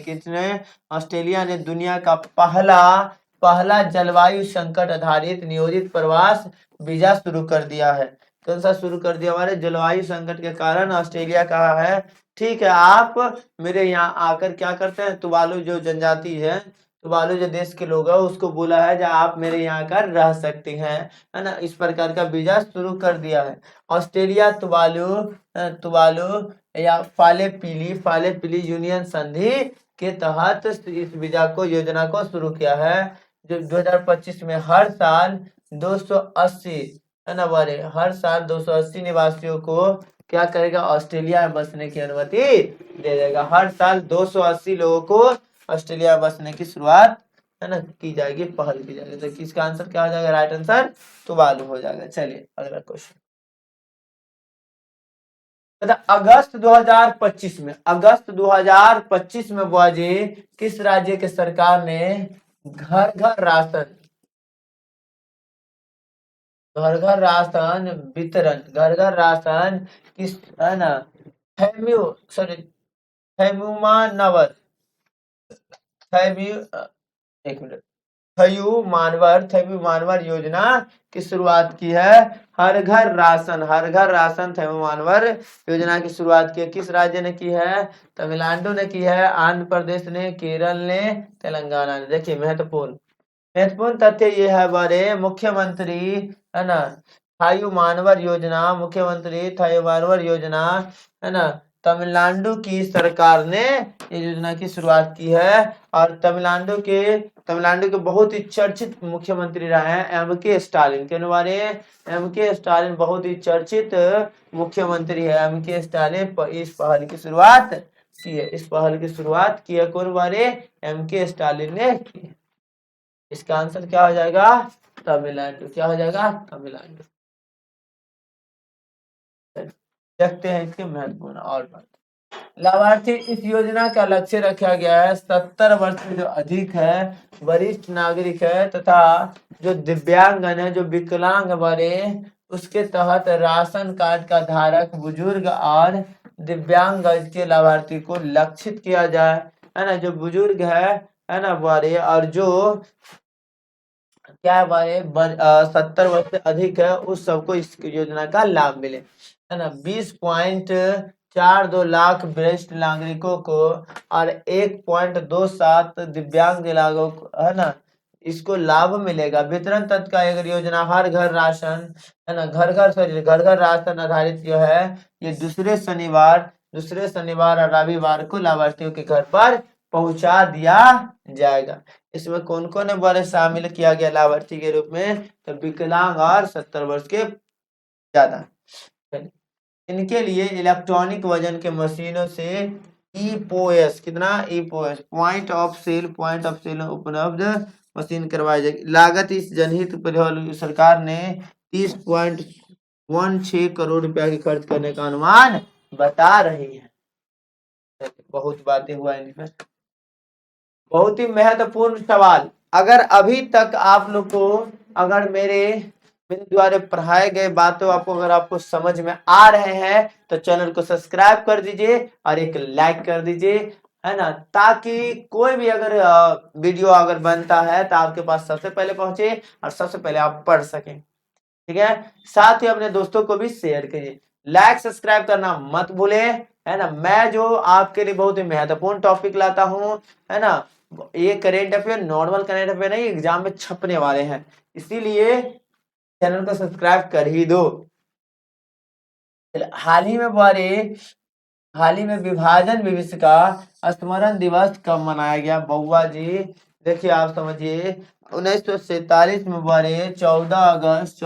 दुनिया का पहला जलवायु संकट आधारित नियोजित प्रवास वीजा शुरू कर दिया है। कौन सा शुरू कर दिया? हमारे जलवायु संकट के कारण ऑस्ट्रेलिया कहा है ठीक है आप मेरे यहाँ आकर क्या करते हैं, तुवालू जो जनजाति है, तुवालू जो देश के लोग हैं उसको बोला है जो आप मेरे यहाँ आकर रह सकते हैं, है ना। इस प्रकार का वीजा शुरू कर दिया है ऑस्ट्रेलिया। तुवालू या फाले पीली यूनियन संधि के तहत इस वीजा को योजना को शुरू किया है, जो 2025 में हर साल 280 है ना बारे हर साल 280 निवासियों को क्या करेगा ऑस्ट्रेलिया में बसने की अनुमति दे देगा। हर साल 280 लोगों को ऑस्ट्रेलिया बसने की शुरुआत है ना की जाएगी, पहल की जाएगी। तो किसका आंसर क्या हो जाएगा? राइट आंसर तुवालू हो जाएगा। चलिए अगला क्वेश्चन। अगस्त 2025 में बुआ जी किस राज्य के सरकार ने घर घर राशन किस है ना थैम्यू एक मिनट थैम्यू मानवर योजना की शुरुआत की है। हर घर राशन थैम्यू मानवर योजना की शुरुआत की है। किस राज्य ने की है? तमिलनाडु ने की है, आंध्र प्रदेश ने, केरल ने, तेलंगाना ने। देखिए महत्वपूर्ण तथ्य ये है बारे मुख्यमंत्री है ना थायु मानवर योजना है ना तमिलनाडु की सरकार ने ये योजना की शुरुआत की है। और तमिलनाडु के बहुत ही चर्चित मुख्यमंत्री रहे हैं एम.के. स्टालिन। के बारे एम.के. स्टालिन बहुत ही चर्चित मुख्यमंत्री है। एम.के. स्टालिन इस पहल की शुरुआत की है कौन बारे एम.के. स्टालिन ने की। इसका आंसर क्या हो जाएगा? तमिलनाडु। क्या हो जाएगा? तमिलनाडु। देखते हैं इसके महत्वपूर्ण और बात। लाभार्थी इस योजना का लक्ष्य रखा गया है 70 वर्ष से जो अधिक है, वरिष्ठ नागरिक है तथा जो दिव्यांगन है, जो विकलांग बने, उसके तहत राशन कार्ड का धारक बुजुर्ग और दिव्यांग के लाभार्थी को लक्षित किया जाए, है ना। जो बुजुर्ग है ना बड़े और जो क्या है 70 वर्ष से अधिक है उस सबको इस योजना का लाभ मिले, है ना। 20.42 लाख वरिष्ठ नागरिकों को और 1.27 दिव्यांग लोगों को, है ना, इसको लाभ मिलेगा। वितरण तंत्र का एक योजना, हर घर राशन, है ना, घर घर राशन आधारित जो है ये दूसरे शनिवार और रविवार को लाभार्थियों के घर पर पहुंचा दिया जाएगा। इसमें कौन कौन वर्ग शामिल किया गया लाभार्थी के रूप में? तो विकलांग और 70 वर्ष के ज्यादा। इनके लिए इलेक्ट्रॉनिक वजन के मशीनों से ईपीओएस, कितना ईपीओएस, पॉइंट ऑफ सेल उपलब्ध मशीन करवाई जाएगी। लागत इस जनहित सरकार ने 30.16 करोड़ रुपया की खर्च करने का अनुमान बता रही है। बहुत बातें हुआ इनमें। बहुत ही महत्वपूर्ण सवाल, अगर अभी तक आप लोग को अगर मेरे द्वारा पढ़ाए गए बातों अगर आपको समझ में आ रहे हैं तो चैनल को सब्सक्राइब कर दीजिए और एक लाइक कर दीजिए, है ना, ताकि कोई भी अगर वीडियो अगर बनता है तो आपके पास सबसे पहले पहुंचे और सबसे पहले आप पढ़ सकें। ठीक है, साथ ही अपने दोस्तों को भी शेयर कीजिए। लाइक सब्सक्राइब करना मत भूले, है ना। मैं जो आपके लिए बहुत ही महत्वपूर्ण टॉपिक लाता हूं, है ना, ये current affair normal current affair नहीं, एग्जाम में छपने वाले हैं, इसीलिए चैनल को सब्सक्राइब कर ही दो। हाल ही में विभाजन दिवस का स्मरण दिवस कब मनाया गया? बउआ जी देखिए, आप समझिए, 1947 में बारे 14 अगस्त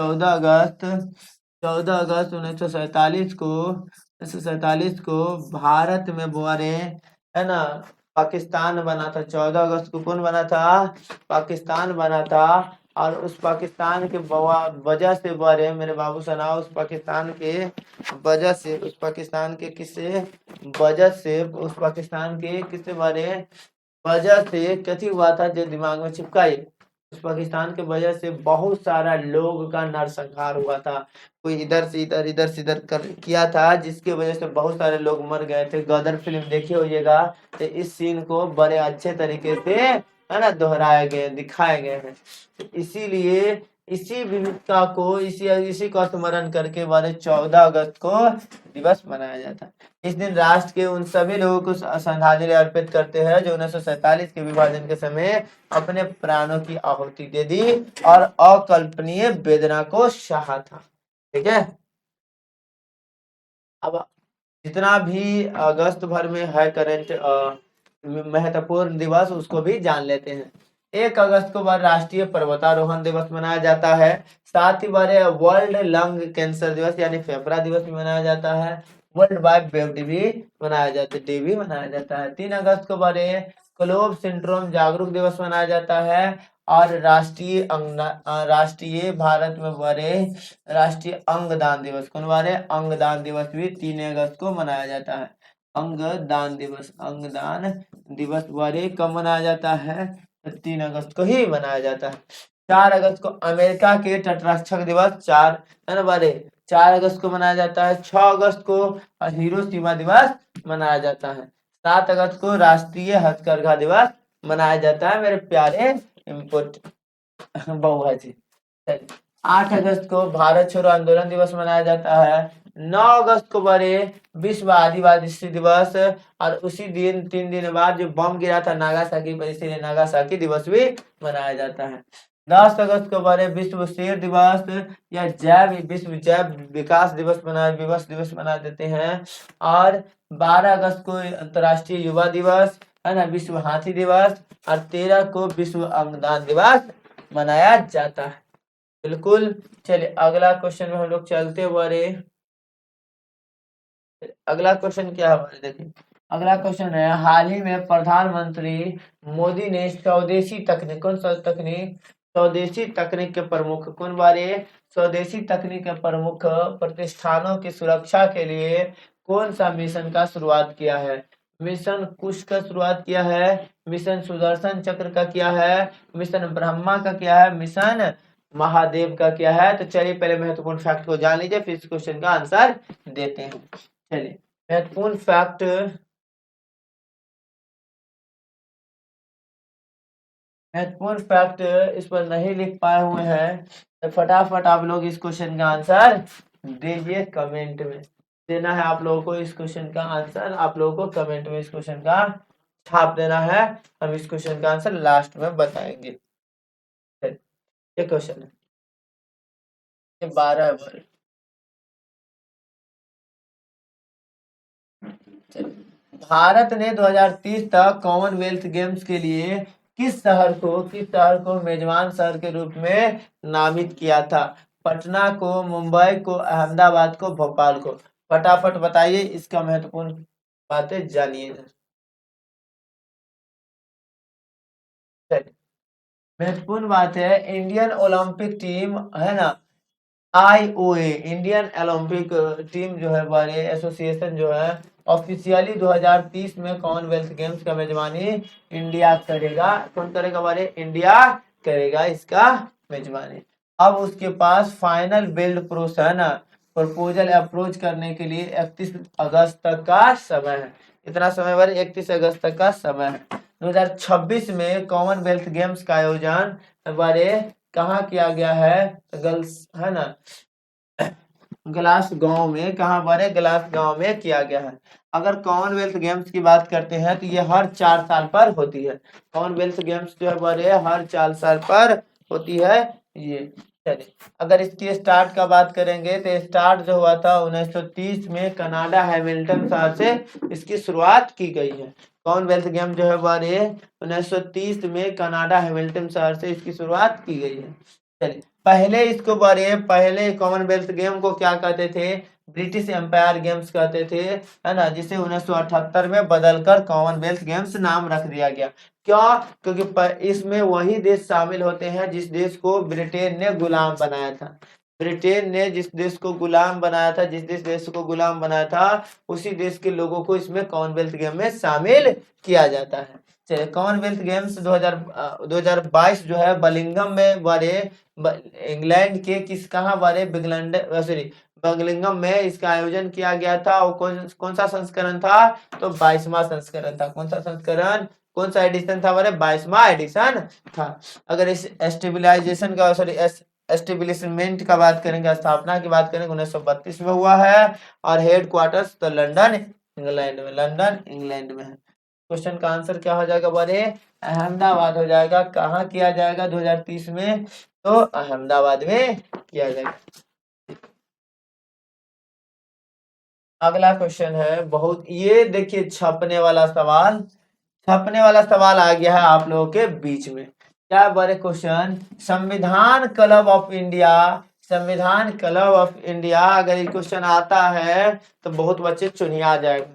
1947 को भारत में बारे, है ना, पाकिस्तान बना था। 14 अगस्त को कौन बना था? पाकिस्तान बना था। और उस पाकिस्तान के वजह से बारे मेरे बाबू सना, उस पाकिस्तान के वजह से, उस पाकिस्तान के किससे वजह से, उस पाकिस्तान के किससे बारे वजह से कथी हुआ था जो दिमाग में चिपकाई, उस पाकिस्तान के वजह से बहुत सारा लोग का नरसंहार हुआ था। कोई इधर से इधर कर किया था, जिसकी वजह से बहुत सारे लोग मर गए थे। गदर फिल्म देखी होइएगा, तो इस सीन को बड़े अच्छे तरीके से, है ना, दोहराए गए, दिखाए गए हैं। तो इसीलिए इसी विविधता को, इसी का स्मरण करके वाले 14 अगस्त को दिवस मनाया जाता है। इस दिन राष्ट्र के उन सभी लोगों को श्रद्धांजलि अर्पित करते हैं जो 1947 के विभाजन के समय अपने प्राणों की आहुति दे दी और अकल्पनीय वेदना को सहा था। ठीक है, अब जितना भी अगस्त भर में है करंट महत्वपूर्ण दिवस, उसको भी जान लेते हैं। 1 अगस्त को बाद राष्ट्रीय पर्वतारोहण दिवस मनाया जाता है। साथ ही बारे वर्ल्ड लंग कैंसर दिवस यानी फेफड़ा दिवस भी मनाया जाता है। वर्ल्ड वाइड वेव डे भी मनाया जाता है। 3 अगस्त को बारे क्लोव सिंड्रोम जागरूक दिवस मनाया जाता है। और राष्ट्रीय भारत में बारे राष्ट्रीय अंगदान दिवस, कौन बारे? अंगदान दिवस भी 3 अगस्त को मनाया जाता है। अंगदान दिवस बारे कब मनाया जाता है? 3 अगस्त को ही मनाया जाता है। 4 अगस्त को अमेरिका के तटरक्षक दिवस 4 अगस्त को मनाया जाता है। 6 अगस्त को हिरोशिमा दिवस मनाया जाता है। 7 अगस्त को राष्ट्रीय हथकरघा दिवस मनाया जाता है, मेरे प्यारे इनपुट बउआ जी। 8 अगस्त को भारत छोड़ो आंदोलन दिवस मनाया जाता है। 9 अगस्त को बड़े विश्व आदिवासी दिवस, और उसी दिन 3 दिन बाद जो बम गिरा था नागासाकी पर, इसीलिए नागासाकी दिवस भी मनाया जाता है। 10 अगस्त को बड़े विश्व शेर दिवस या विश्व जैव विकास दिवस बना देते हैं। और 12 अगस्त को अंतर्राष्ट्रीय युवा दिवस, है ना, विश्व हाथी दिवस, और 13 को विश्व अंगदान दिवस मनाया जाता है। बिल्कुल, चलिए अगला क्वेश्चन में हम लोग चलते हुए। अगला क्वेश्चन क्या है, देखिए अगला क्वेश्चन है, हाल ही में प्रधानमंत्री मोदी ने स्वदेशी तकनीक, कौन सा तकनीक? स्वदेशी तकनीक के प्रमुख, कौन बारे? स्वदेशी तकनीक के प्रमुख प्रतिष्ठानों की सुरक्षा के लिए कौन सा मिशन का शुरुआत किया है? मिशन कुश का शुरुआत किया है, मिशन सुदर्शन चक्र का किया है, मिशन ब्रह्मा का किया है, मिशन महादेव का किया है। तो चलिए पहले महत्वपूर्ण फैक्ट को जान लीजिए, फिर इस क्वेश्चन का आंसर देते हैं। चलिए महत्वपूर्ण फैक्ट इस पर नहीं लिख पाए हुए हैं तो फटाफट आप लोग इस क्वेश्चन का आंसर दीजिए कमेंट में। देना है आप लोगों को इस क्वेश्चन का आंसर, आप लोगों को कमेंट में इस क्वेश्चन का छाप देना है। हम इस क्वेश्चन का आंसर लास्ट में बताएंगे। ये क्वेश्चन है, ये 12 वर्ग। भारत ने 2030 तक कॉमनवेल्थ गेम्स के लिए किस शहर को मेजबान शहर के रूप में नामित किया था? पटना को, मुंबई को, अहमदाबाद को, भोपाल को। फटाफट बताइए, इसका महत्वपूर्ण बातें जानिए। महत्वपूर्ण बात है, इंडियन ओलंपिक टीम है ना, आईओए इंडियन ओलंपिक टीम जो है, हमारे एसोसिएशन जो है, ऑफिशियली 2030 में कॉमनवेल्थ गेम्स का मेजबानी इंडिया करेगा। कौन करेगा? हमारे इंडिया करेगा इसका मेजबानी। अब उसके पास फाइनल बिल्ड प्रोसेस है ना, प्रपोजल अप्रोच करने के लिए 31 अगस्त तक का समय है। इतना समय बारे 31 अगस्त तक का समय है। 2026 में कॉमनवेल्थ गेम्स का आयोजन हमारे कहाँ किया गया है? गर्ल्स है ना, ग्लास गांव में। कहाँ पर? ग्लास गांव में किया गया है। अगर कॉमनवेल्थ गेम्स की बात करते हैं तो ये हर 4 साल पर होती है। कॉमनवेल्थ गेम्स जो है बड़े हर 4 साल पर होती है। ये चलिए, अगर इसकी स्टार्ट का बात करेंगे तो स्टार्ट जो हुआ था 1930 में कनाडा हैमिल्टन शहर से इसकी शुरुआत की गई है। कॉमनवेल्थ गेम जो है बड़े 1930 में कनाडा हैमिल्टन शहर से इसकी शुरुआत की गई है। चलिए, पहले कॉमनवेल्थ गेम को क्या कहते थे? ब्रिटिश एम्पायर गेम्स कहते थे, है ना, जिसे 1978 में बदलकर कॉमनवेल्थ गेम्स नाम रख दिया गया। क्यों? क्योंकि इसमें वही देश शामिल होते हैं जिस देश को ब्रिटेन ने गुलाम बनाया था। ब्रिटेन ने जिस देश को गुलाम बनाया था, जिस देश को गुलाम बनाया था, उसी देश के लोगों को इसमें कॉमनवेल्थ गेम में शामिल किया जाता है। चलिए, कॉमनवेल्थ गेम्स 2022 जो है बर्मिंघम में बड़े, इंग्लैंड के कहाँ बड़े, बर्मिंघम में इसका आयोजन किया गया था। और कौन सा संस्करण था? तो 22वां संस्करण था। कौन सा संस्करण, कौन सा एडिशन था हमारे? 22वां एडिशन था। अगर इस स्टेबलाइजेशन का एस्टेब्लिशमेंट का बात करेंगे, स्थापना की बात करेंगे, 1932 में हुआ है। और हेड क्वार्टर्स तो लंदन इंग्लैंड में है। क्वेश्चन का आंसर क्या हो जाएगा बड़े? अहमदाबाद हो जाएगा। कहाँ किया जाएगा 2030 में? तो अहमदाबाद में किया जाएगा। अगला क्वेश्चन है, बहुत ये देखिए, छपने वाला सवाल आ गया है आप लोगों के बीच में। क्या बड़े क्वेश्चन? संविधान क्लब ऑफ इंडिया अगर ये क्वेश्चन आता है तो बहुत बच्चे चुनिया जाएगा।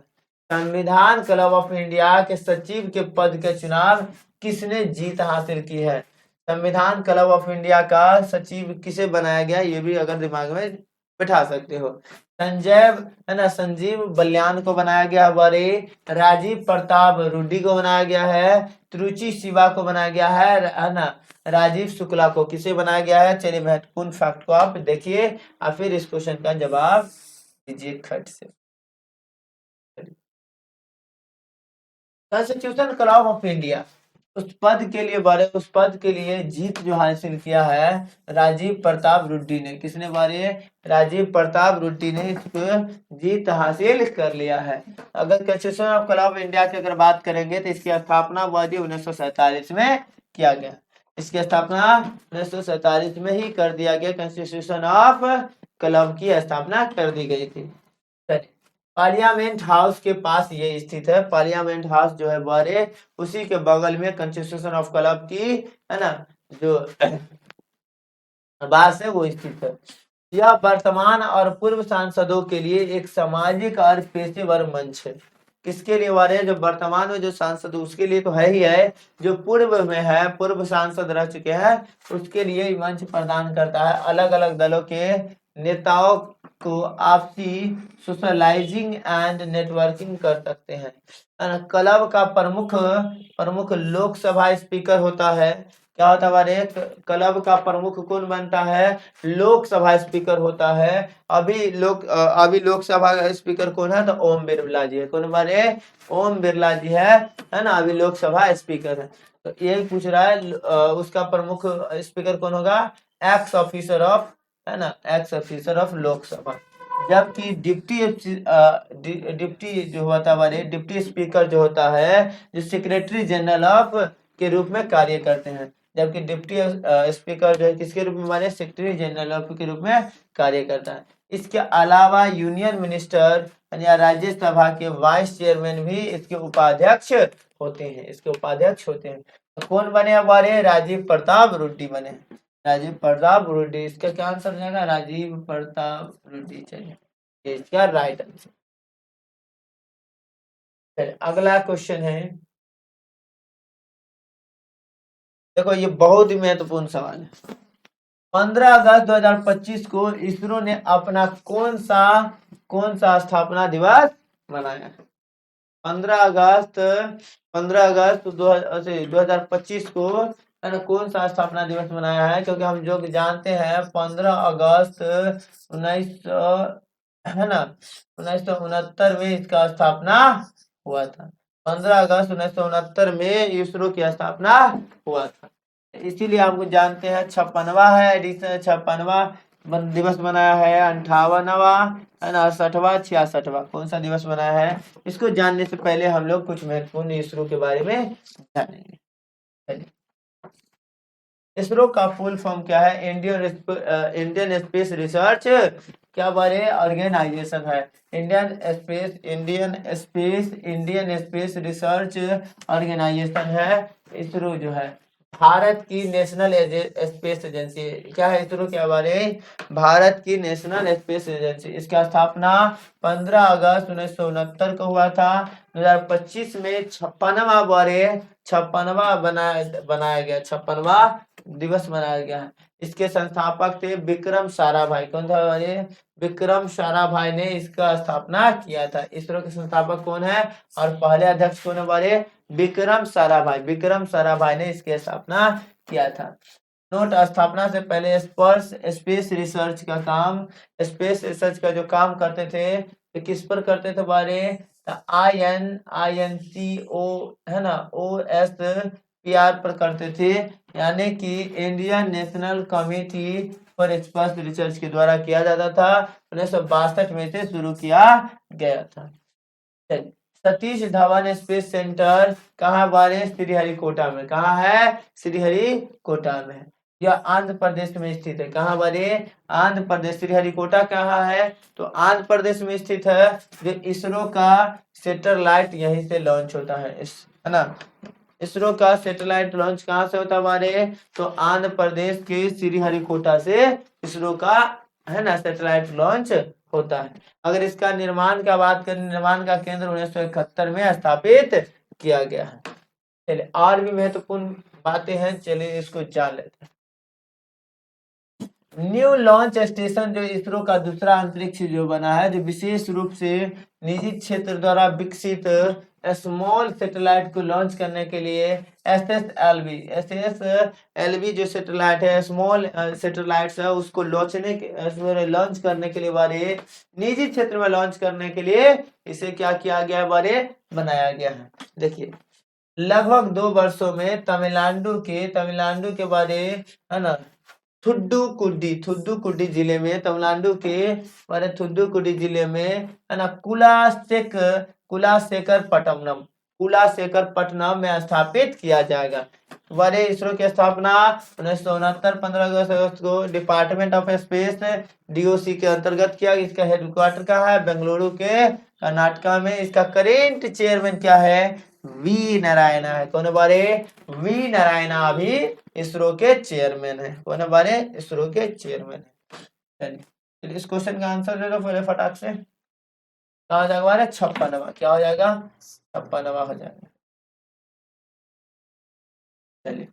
संविधान क्लब ऑफ इंडिया के सचिव के पद के चुनाव किसने जीत हासिल की है? संविधान क्लब ऑफ इंडिया का सचिव किसे बनाया गया, ये भी अगर दिमाग में बिठा सकते हो। संजीव बलियान को बनाया गया बड़े, राजीव प्रताप रूडी को बनाया गया है, त्रुचि शिवा को बनाया गया है ना, राजीव शुक्ला को किसे बनाया गया है? चलिए, महत्वपूर्ण फैक्ट को आप देखिए और फिर इस क्वेश्चन का जवाब दीजिए खट से। कॉन्स्टिट्यूशन क्लब ऑफ इंडिया उस पद के लिए जीत जो हासिल किया है राजीव प्रताप रुड्डी ने। किसने बारे? राजीव प्रताप रुड्डी ने इसको जीत हासिल कर लिया है। अगर constitution of club of India की अगर बात करेंगे तो इसकी स्थापना 1947 में किया गया। इसकी स्थापना 1947 में ही कर दिया गया। कॉन्स्टिट्यूशन ऑफ क्लब की स्थापना कर दी गई थी। पार्लियामेंट हाउस के पास ये स्थित है। पार्लियामेंट हाउस जो है बड़े, उसी के बगल में कॉन्स्टिट्यूशन ऑफ क्लब की, है ना, जो आवास है वो स्थित है। यह वर्तमान और पूर्व सांसदों के लिए एक सामाजिक और पेशेवर मंच है। किसके लिए वाले? जो वर्तमान में जो सांसद उसके लिए तो है ही है, जो पूर्व में है, पूर्व सांसद रह चुके हैं, उसके लिए मंच प्रदान करता है। अलग अलग दलों के नेताओं को आपसी सोशलाइजिंग एंड नेटवर्किंग कर सकते हैं। क्लब का प्रमुख लोकसभा स्पीकर होता है। क्या होता है हमारे? क्लब का प्रमुख कौन बनता है? लोकसभा स्पीकर होता है। अभी लोकसभा का स्पीकर कौन है? तो ओम बिरला जी है। कौन हमारे? ओम बिरला जी है ना, अभी लोकसभा स्पीकर है। तो यही पूछ रहा है उसका प्रमुख स्पीकर कौन होगा? एक्स ऑफिसर ऑफ, है ना, एक्स ऑफिसर ऑफ लोकसभा। जबकि डिप्टी जो होता है हमारे, डिप्टी स्पीकर जो होता है, जो सेक्रेटरी जनरल ऑफ के रूप में कार्य करते हैं। जबकि डिप्टी स्पीकर जो है किसके रूप में बने, सेक्रेटरी जनरल ऑफ के रूप में कार्य करता है। इसके अलावा यूनियन मिनिस्टर या राज्यसभा के वाइस चेयरमैन भी इसके उपाध्यक्ष होते हैं, इसके उपाध्यक्ष होते हैं। तो कौन बने हमारे, राजीव प्रताप रूडी बने, राजीव प्रताप रूडी। इसका क्या आंसर हो जाएगा, राजीव प्रताप रूडी। चलिए ये इसका राइट आंसर। अगला क्वेश्चन है, देखो ये बहुत ही महत्वपूर्ण सवाल है। 15 अगस्त 2025 को इसरो ने अपना कौन सा स्थापना दिवस मनाया है। 15 अगस्त 2025 को है ना कौन सा स्थापना दिवस मनाया है, क्योंकि हम जो जानते हैं 15 अगस्त 1900 है ना 1969 में इसका स्थापना हुआ था। 15 अगस्त 1969 में इसरो की स्थापना हुआ था, इसीलिए हमको जानते हैं 56वां है एडिशन, 56वां दिवस मनाया है, 58वां है ना, 68वां, 66वां, कौन सा दिवस मनाया है। इसको जानने से पहले हम लोग कुछ महत्वपूर्ण इसरो के बारे में जानेंगे। इसरो का फुल फॉर्म क्या है, इंडियन स्पेस रिसर्च क्या बारे ऑर्गेनाइजेशन है, इंडियन स्पेस रिसर्च ऑर्गेनाइजेशन है। इसरो जो है भारत की नेशनल स्पेस एजेंसी क्या है, इसरो क्या बारे भारत की नेशनल स्पेस एजेंसी। इसका स्थापना 15 अगस्त 1969 को हुआ था। 2025 में 56वां बनाया गया, 56वां दिवस मनाया गया है। इसके संस्थापक थे विक्रम साराभाई, कौन था हमारे, विक्रम साराभाई ने इसका स्थापना किया था। इसरो के संस्थापक कौन है और पहले अध्यक्ष कौन है हमारे, विक्रम साराभाई ने इसकी स्थापना किया था। नोट, स्थापना से पहले स्पेस रिसर्च का जो काम करते थे तो किस पर करते थे हमारे, INCO है ना OSPR पर करते थे, यानी कि Indian national committee for space research के द्वारा किया जाता था। 1962 में से शुरू किया गया था। सतीश धवन स्पेस सेंटर कहाँ बारे, श्रीहरिकोटा में, कहाँ है, श्रीहरिकोटा में। यह आंध्र प्रदेश में स्थित है, कहाँ बारे, आंध्र प्रदेश। श्रीहरिकोटा कहाँ है, तो आंध्र प्रदेश में स्थित है। जो इसरो का सैटेलाइट यहीं से लॉन्च होता है, है ना। इसरो का सैटेलाइट लॉन्च कहाँ से होता है हमारे, तो आंध्र प्रदेश के श्रीहरिकोटा से इसरो का है ना सैटेलाइट लॉन्च होता है। अगर इसका निर्माण का बात करें, निर्माण का केंद्र 1971 में स्थापित किया गया है। चलिए और भी महत्वपूर्ण बातें हैं, चलिए इसको जान लेते हैं। न्यू लॉन्च स्टेशन जो इसरो का दूसरा अंतरिक्ष जो बना है, जो विशेष रूप से निजी क्षेत्र द्वारा विकसित स्मॉल सैटेलाइट को लॉन्च करने के लिए SSLV जो सैटेलाइट है, स्मॉल सैटेलाइट्स है, उसको लॉन्च करने के लिए बारे निजी क्षेत्र में लॉन्च करने के लिए इसे क्या किया गया बारे बनाया गया है। देखिए लगभग 2 वर्षों में तमिलनाडु के बारे है ना थुड्डुकुडी जिले में, तमिलनाडु के बारे थुड्डुकुडी जिले में है ना कुलाशेखरपट्टनम में स्थापित किया जाएगा। बारे इसरो की स्थापना 1969 15 अगस्त को डिपार्टमेंट ऑफ स्पेस DOC के अंतर्गत किया। इसका हेडक्वार्टर कहाँ है, बेंगलुरु के कर्नाटका में। इसका करेंट चेयरमैन क्या है, वी नारायणा है। कौन बारे, वी नारायणा अभी इसरो के चेयरमैन है। कौन बारे, इसरो के चेयरमैन है। चलिए इस क्वेश्चन का आंसर दे दो पहले फटाक से। क्या हो जाएगा हमारे 56वां, क्या हो जाएगा 56वां हो जाएगा। चलिए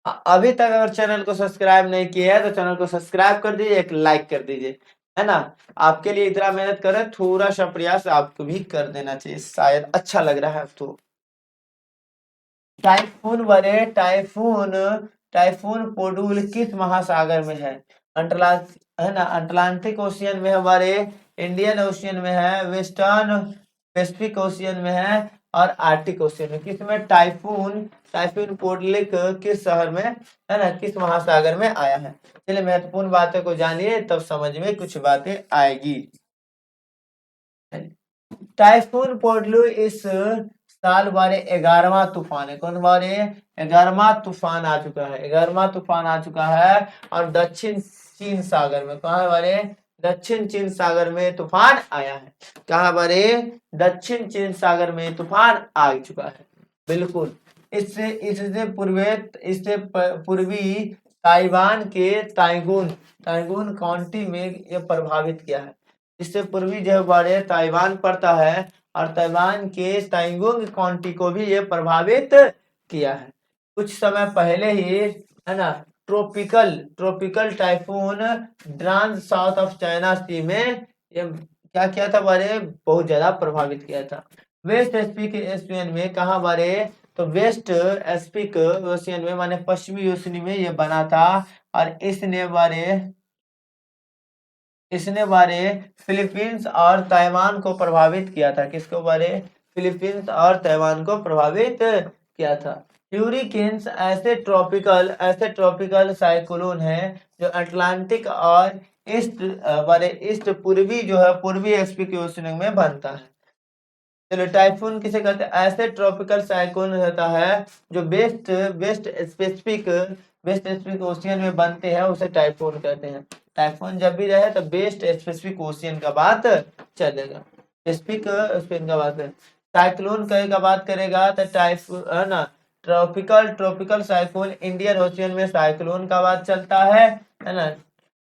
अभी तक अगर चैनल को सब्सक्राइब नहीं किया है तो चैनल को सब्सक्राइब कर दीजिए, एक लाइक कर दीजिए, है ना। आपके लिए इतना मेहनत कर रहे हैं, थोड़ा सा प्रयास आपको भी कर देना चाहिए, शायद अच्छा लग रहा है तो। टाइफून बने टाइफून पोडुल किस महासागर में है, है ना अटलांटिक ओशियन में हमारे, इंडियन ओशियन में है, वेस्टर्न पैसिफिक ओशियन में है और आर्टिक ओशियन में। किसमें, टाइफून पोडलिक किस शहर में है ना, किस महासागर में आया है। चलिए महत्वपूर्ण बातों को जानिए तब समझ में कुछ बातें आएगी। टाइफून पोडलू इस साल बारे 11वां तूफान है। कौन बारे 11वां तूफान आ चुका है, 11वां तूफान आ चुका है। और दक्षिण चीन सागर में, कहा बारे दक्षिण चीन सागर में तूफान आया है। कहा बारे दक्षिण चीन सागर में तूफान आ चुका है। बिल्कुल इससे इससे पूर्वी ताइवान के ताइगुन ताइगुन काउंटी में ये प्रभावित किया है। इससे पूर्वी जो बारे ताइवान पड़ता है और ताइवान के ताइगुंग काउंटी को भी ये प्रभावित किया है। कुछ समय पहले ही है ना ट्रॉपिकल टाइफून ड्रांस साउथ ऑफ चाइना सी में ये क्या किया था बारे बहुत ज्यादा प्रभावित किया था। वेस्ट एस्पिक एशियन में कहा बारे तो वेस्ट एस्पिक ओशियन में माने पश्चिमी ओशियन में ये बना था। और इसने बारे फिलीपींस और ताइवान को प्रभावित किया था। किसको बारे फिलीपींस और ताइवान को प्रभावित किया था। ह्यूरिकेन्स ऐसे ट्रॉपिकल साइक्लोन है जो अटलांटिक और ईस्ट पूर्वी जो है पूर्वी एस्पिक ओशियन में बनता है। चलो टाइफून किसे कहते हैं, ऐसे ट्रॉपिकल साइक्लोन रहता है जो वेस्ट स्पेसिफिक ओशियन में बनते हैं, उसे टाइफून कहते हैं। टाइफून जब भी रहे तो वेस्ट स्पेसिफिक ओशियन का बात चलेगा, स्पेसिफिक ओशियन का बात है। साइक्लोन का बात करेगा तो टाइफून है ना ट्रॉपिकल साइक्लोन इंडियन ओशियन में साइक्लोन का बात चलता है ना।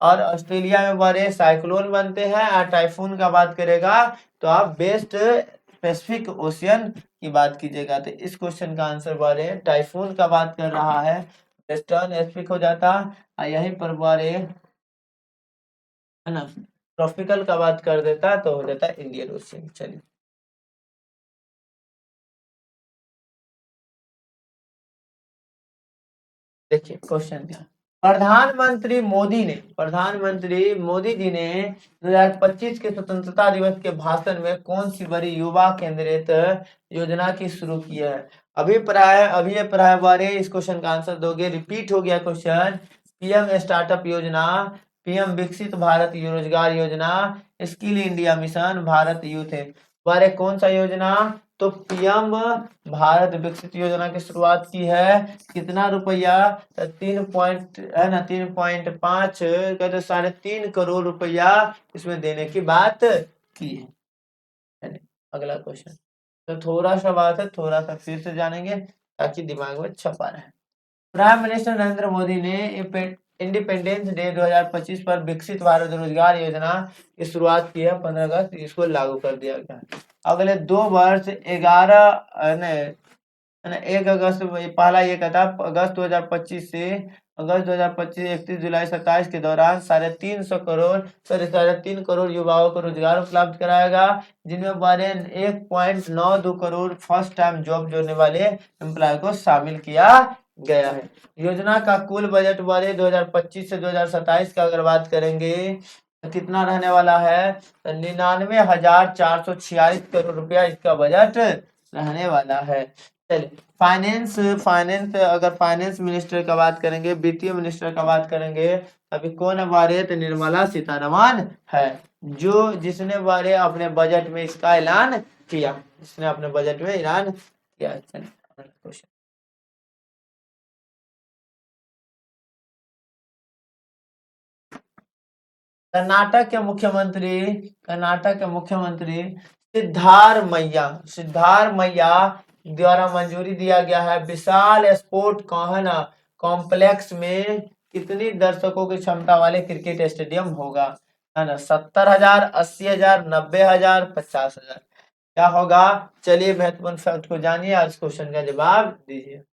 और ऑस्ट्रेलिया में बड़े साइक्लोन बनते हैं। और टाइफून का बात करेगा तो आप वेस्ट स्पेसिफिक ओशियन की बात कीजिएगा। तो इस क्वेश्चन का आंसर बारे टाइफून का बात कर रहा है, वेस्टर्न एस्पिक हो जाता। और यहीं पर बारे है ना ट्रॉपिकल का बात कर देता तो हो जाता इंडियन ओशियन। चलिए देखिए क्वेश्चन क्या, प्रधानमंत्री मोदी जी ने 2025 के स्वतंत्रता दिवस के भाषण में कौन सी बड़ी युवा केंद्रित योजना की शुरू की है। अभी ये पढ़ाया बारे इस क्वेश्चन का आंसर दोगे, रिपीट हो गया क्वेश्चन। पीएम स्टार्टअप योजना, पीएम विकसित भारत रोजगार योजना, skill India mission, Bharat youth है बारे कौन सा योजना। तो पीएम भारत विकसित योजना की शुरुआत की है। कितना रुपया 3 पॉइंट है ना 3.5 कहते 3.5 करोड़ रुपया इसमें देने की बात की है। अगला क्वेश्चन तो थोड़ा सा बात है, थोड़ा सा फिर से जानेंगे ताकि दिमाग में छपा रहे। प्राइम मिनिस्टर नरेंद्र मोदी ने इंडिपेंडेंस डे 2025 पर विकसित भारत रोजगार योजना की शुरुआत की है। 15 अगस्त इसको लागू कर दिया गया। अगले 2 वर्ष 1 अगस्त पहला ये कहता अगस्त 2025 से अगस्त 2025 31 जुलाई 27 के दौरान 3.5 करोड़ युवाओं को रोजगार उपलब्ध कराएगा, जिनमें बारे 1.92 करोड़ फर्स्ट टाइम जॉब जोड़ने वाले एम्प्लॉय को शामिल किया गया है। योजना का कुल बजट बारे 2025 से 2027 का अगर बात करेंगे तो कितना रहने वाला है, 99,446 करोड़ रुपया इसका बजट रहने वाला है। चलिए फाइनेंस मिनिस्टर का बात करेंगे, वित्तीय मिनिस्टर का बात करेंगे, अभी कौन है बारे तो निर्मला सीतारमण है, जिसने बारे अपने बजट में इसका ऐलान किया, जिसने अपने बजट में ऐलान किया। क्वेश्चन कर्नाटक के मुख्यमंत्री सिद्धारमैया द्वारा मंजूरी दिया गया है विशाल स्पोर्ट कॉम्प्लेक्स में कितनी दर्शकों की क्षमता वाले क्रिकेट स्टेडियम होगा, है ना 70,000, 80,000, 90,000, 50,000 क्या होगा। चलिए महत्वपूर्ण फैक्ट को जानिए और इस क्वेश्चन का जवाब दीजिए।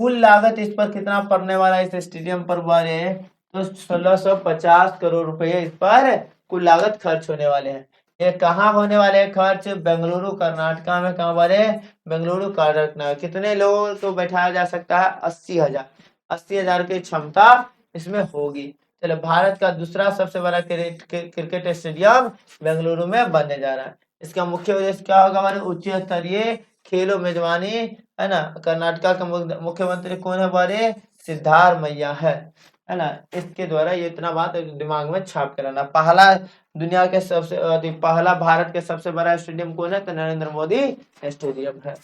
कुल लागत इस पर कितना पड़ने वाला इस स्टेडियम पर बारे तो 1650 करोड़ रुपए इस पर कुल लागत खर्च होने वाले हैं। ये कहाँ होने वाले हैं खर्च, बेंगलुरु कर्नाटका में। कहाँ बारे बेंगलुरु कर्नाटका। कितने लोगों को बैठाया जा सकता है, 80,000 की क्षमता इसमें होगी। चलो भारत का दूसरा सबसे बड़ा क्रिकेट स्टेडियम बेंगलुरु में बनने जा रहा है। इसका मुख्य उद्देश्य क्या होगा हमारे उच्च स्तरीय खेलों मेजबानी, है ना। कर्नाटका का मुख्यमंत्री कौन है बारे सिद्धारमैया है है ना। इसके द्वारा ये इतना बात दिमाग में छाप के रहना। पहला दुनिया के सबसे पहला भारत के सबसे बड़ा स्टेडियम कौन है? तो नरेंद्र मोदी स्टेडियम है।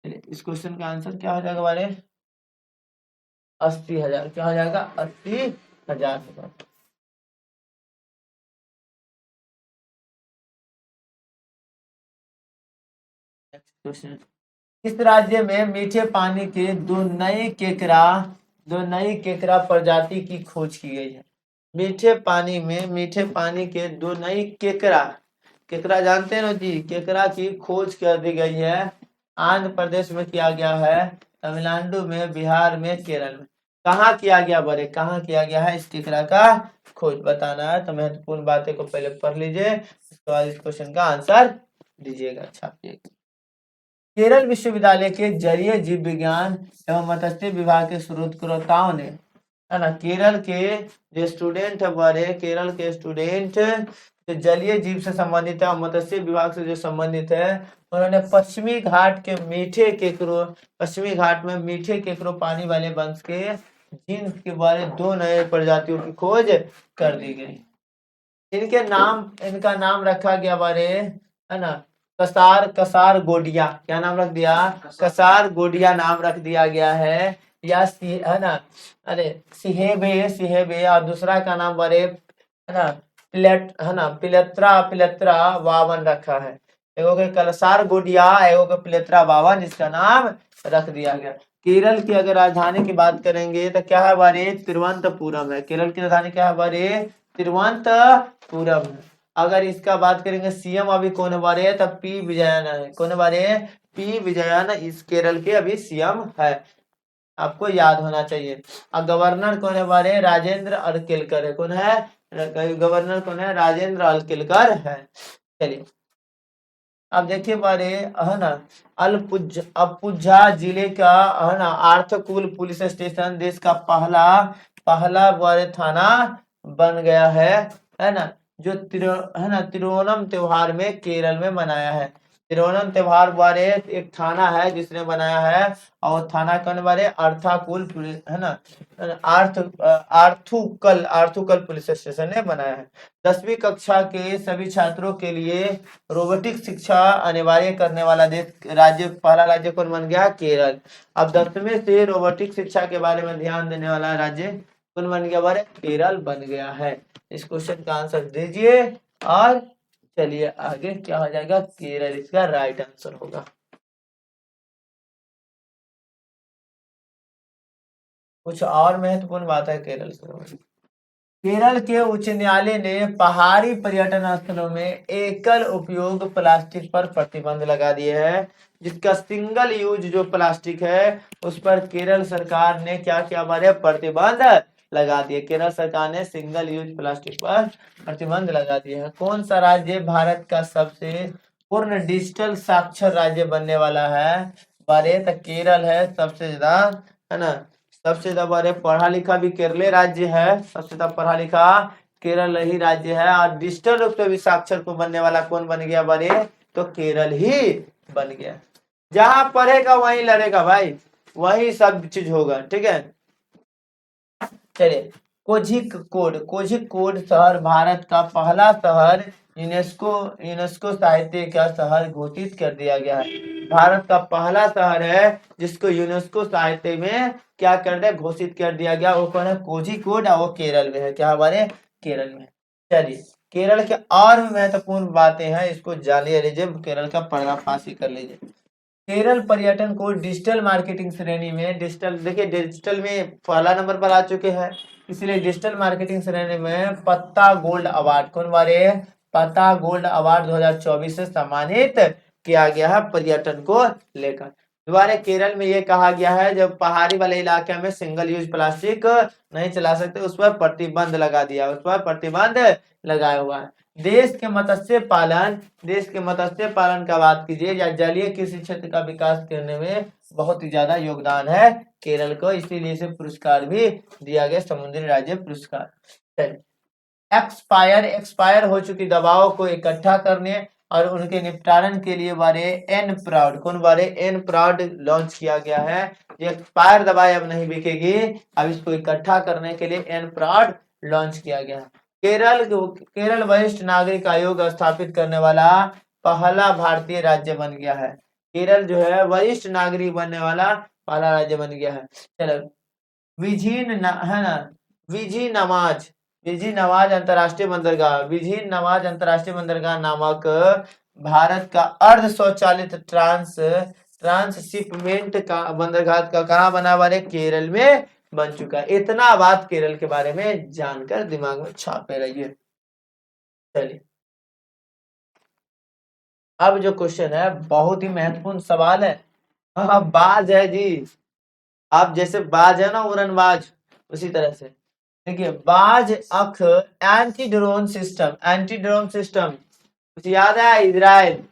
इस क्वेश्चन का आंसर क्या हो जाएगा हमारे? 80,000। क्या हो जाएगा? 80,000 होगा। क्वेश्चन, किस राज्य में मीठे पानी के दो नई केकड़ा प्रजाति की खोज की गई है? मीठे पानी के दो नई केकड़ा, केकड़ा जानते हैं ना जी, केकड़ा की खोज कर दी गई है। आंध्र प्रदेश में किया गया है, तमिलनाडु में, बिहार में, केरल में। कहाँ किया गया बड़े? कहाँ किया गया है इस केकड़ा का खोज? बताना है। तो महत्वपूर्ण बातें को पहले पढ़ लीजिए, उसके बाद इस क्वेश्चन का आंसर दीजिएगा, छापिएगा। केरल विश्वविद्यालय के जलीय जीव विज्ञान एवं मत्स्य विभाग के शोधकर्ताओं ने, है ना, केरल के जो स्टूडेंट है बड़े, केरल के स्टूडेंट जो जलीय जीव से संबंधित है और मत्स्य विभाग से जो संबंधित है, उन्होंने पश्चिमी घाट के पश्चिमी घाट में मीठे केकड़ों पानी वाले वंश के जीन के बारे दो नए प्रजातियों की खोज कर दी गई। इनका नाम रखा गया बारे, है ना, कसार गोडिया। क्या नाम रख दिया? कसार गोडिया नाम रख दिया गया है। या है ना, अरे सिहेबे और दूसरा का नाम बारे, है ना, पिलेत्रा वावन रखा है। एगो के कलसार गोडिया, एगो के पिलेत्रा वावन, इसका नाम रख दिया गया। केरल की अगर राजधानी की बात करेंगे तो क्या है बारे? तिरुवनंतपुरम है। केरल की राजधानी क्या है बारे? तिरुवनंतपुरम है। अगर इसका बात करेंगे सीएम अभी कौन है बारे? तब पी विजयन है। कौन है बारे? पी विजयन इस केरल के अभी सीएम है, आपको याद होना चाहिए। और गवर्नर कौन है बारे? राजेंद्र अर्किलकर है। कौन है गवर्नर? कौन है? राजेंद्र अर्किलकर है। चलिए अब देखिए बारे, है ना, अपुझा जिले का, है ना, आर्थकुल पुलिस स्टेशन देश का पहला बारे थाना बन गया है ना, जो है ना, तिरुओणम त्योहार में केरल में मनाया है। तिरुओणम त्योहार बारे एक थाना है जिसने बनाया है, और थाना कौन बारे? अर्थाकुल पुलिस, है ना, आर्थुकल पुलिस स्टेशन ने बनाया है। 10वीं कक्षा के सभी छात्रों के लिए रोबोटिक शिक्षा अनिवार्य करने वाला पहला राज्य कौन बन गया? केरल। अब 10वीं से रोबोटिक शिक्षा के बारे में ध्यान देने वाला राज्य कौन बन गया बारे? केरल बन गया है। इस क्वेश्चन का आंसर दीजिए और चलिए आगे क्या हो जाएगा? केरल इसका राइट आंसर होगा। कुछ और महत्वपूर्ण बात है केरल से। केरल के उच्च न्यायालय ने पहाड़ी पर्यटन स्थलों में एकल उपयोग प्लास्टिक पर प्रतिबंध लगा दिया है। जिसका सिंगल यूज जो प्लास्टिक है उस पर केरल सरकार ने क्या किया बारे? प्रतिबंध लगा दिया। केरल सरकार ने सिंगल यूज प्लास्टिक पर प्रतिबंध लगा दिया है। कौन सा राज्य भारत का सबसे पूर्ण डिजिटल साक्षर राज्य बनने वाला है बारे? तो केरल है सबसे ज्यादा, है ना, सबसे ज्यादा बड़े पढ़ा लिखा भी केरल राज्य है। सबसे ज्यादा पढ़ा लिखा केरल ही राज्य है। और डिजिटल रूप से भी साक्षर को बनने वाला कौन बन गया बड़े? तो केरल ही बन गया। जहां पढ़ेगा वहीं लड़ेगा भाई, वही सब चीज होगा, ठीक है। चलिए, कोझिकोड शहर भारत का पहला शहर यूनेस्को साहित्य का शहर घोषित कर दिया गया है। भारत का पहला शहर है जिसको यूनेस्को साहित्य में क्या कर दिया? घोषित कर दिया गया। वो कौन है? कोझिकोड, और वो केरल में है। क्या हमारे? केरल में। चलिए, केरल के और महत्वपूर्ण बातें हैं, इसको जान लीजिए, केरल का पर्दाफाश कर लीजिए। केरल पर्यटन को डिजिटल मार्केटिंग श्रेणी में, डिजिटल देखिए, डिजिटल में पहला नंबर पर आ चुके हैं, इसलिए डिजिटल मार्केटिंग श्रेणी में पत्ता गोल्ड अवार्ड कौन बारे? पत्ता गोल्ड अवार्ड 2024 से सम्मानित किया गया है पर्यटन को लेकर। दोबारा केरल में ये कहा गया है जब पहाड़ी वाले इलाके में सिंगल यूज प्लास्टिक नहीं चला सकते, उस पर प्रतिबंध लगा दिया, उस पर प्रतिबंध लगाया हुआ है। देश के मत्स्य पालन का बात कीजिए या जलीय कृषि क्षेत्र का विकास करने में बहुत ही ज्यादा योगदान है केरल को, इसीलिए इसे पुरस्कार भी दिया गया, समुद्री राज्य पुरस्कार। एक्सपायर हो चुकी दवाओं को इकट्ठा करने और उनके निपटारण के लिए बारे एन प्राउड कौन बारे? एन प्राउड लॉन्च किया गया है। ये एक्सपायर दवाई अब नहीं बिकेगी, अब इसको इकट्ठा करने के लिए एनप्रॉड लॉन्च किया गया है। केरल वरिष्ठ नागरिक आयोग स्थापित करने वाला पहला भारतीय राज्य बन गया है। केरल जो है वरिष्ठ नागरिक बनने वाला पहला राज्य बन गया है। चलो है ना, विजी नवाज अंतरराष्ट्रीय बंदरगाह, विजी नवाज अंतरराष्ट्रीय बंदरगाह नामक भारत का अर्ध स्वचालित ट्रांसशिपमेंट का बंदरगाह का कहाँ बना हुआ है? केरल में बन चुका है। इतना बात केरल के बारे में जानकर दिमाग में छापे रहिए। चलिए अब जो क्वेश्चन है बहुत ही महत्वपूर्ण सवाल है। हाँ बाज है जी, आप जैसे बाज है ना उड़नबाज, उसी तरह से देखिए बाज अख एंटी ड्रोन सिस्टम कुछ याद है? इजराइल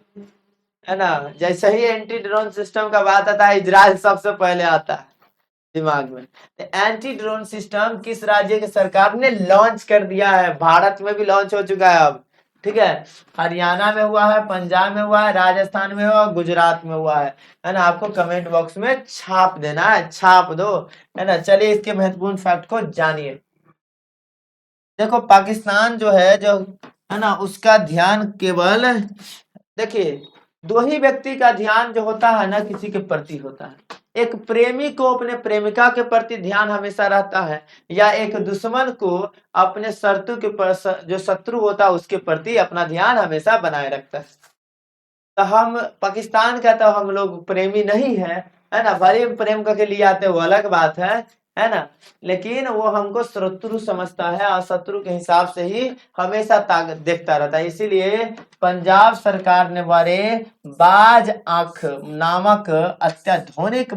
है ना, जैसे ही एंटी ड्रोन सिस्टम का बात आता है इजराइल सबसे पहले आता है दिमाग में। तो एंटी ड्रोन सिस्टम किस राज्य की सरकार ने लॉन्च कर दिया है? भारत में भी लॉन्च हो चुका है अब, ठीक है। हरियाणा में हुआ है, पंजाब में हुआ है, राजस्थान में हुआ, गुजरात में हुआ है ना। आपको कमेंट बॉक्स में छाप देना है, छाप दो, है ना। चलिए इसके महत्वपूर्ण फैक्ट को जानिए। देखो पाकिस्तान जो है ना, उसका ध्यान केवल देखिए दो ही व्यक्ति का ध्यान जो होता है ना किसी के प्रति होता है। एक प्रेमी को अपने प्रेमिका के प्रति ध्यान हमेशा रहता है, या एक दुश्मन को अपने शत्रु के जो शत्रु होता है उसके प्रति अपना ध्यान हमेशा बनाए रखता है। तो हम पाकिस्तान का तो हम लोग प्रेमी नहीं है ना, भले प्रेम करके लिए आते वो अलग बात है ना, लेकिन वो हमको शत्रु समझता है और शत्रु के हिसाब से ही हमेशा ताकत देखता रहता है। इसीलिए पंजाब सरकार ने बाज आंख नामक अत्याधुनिक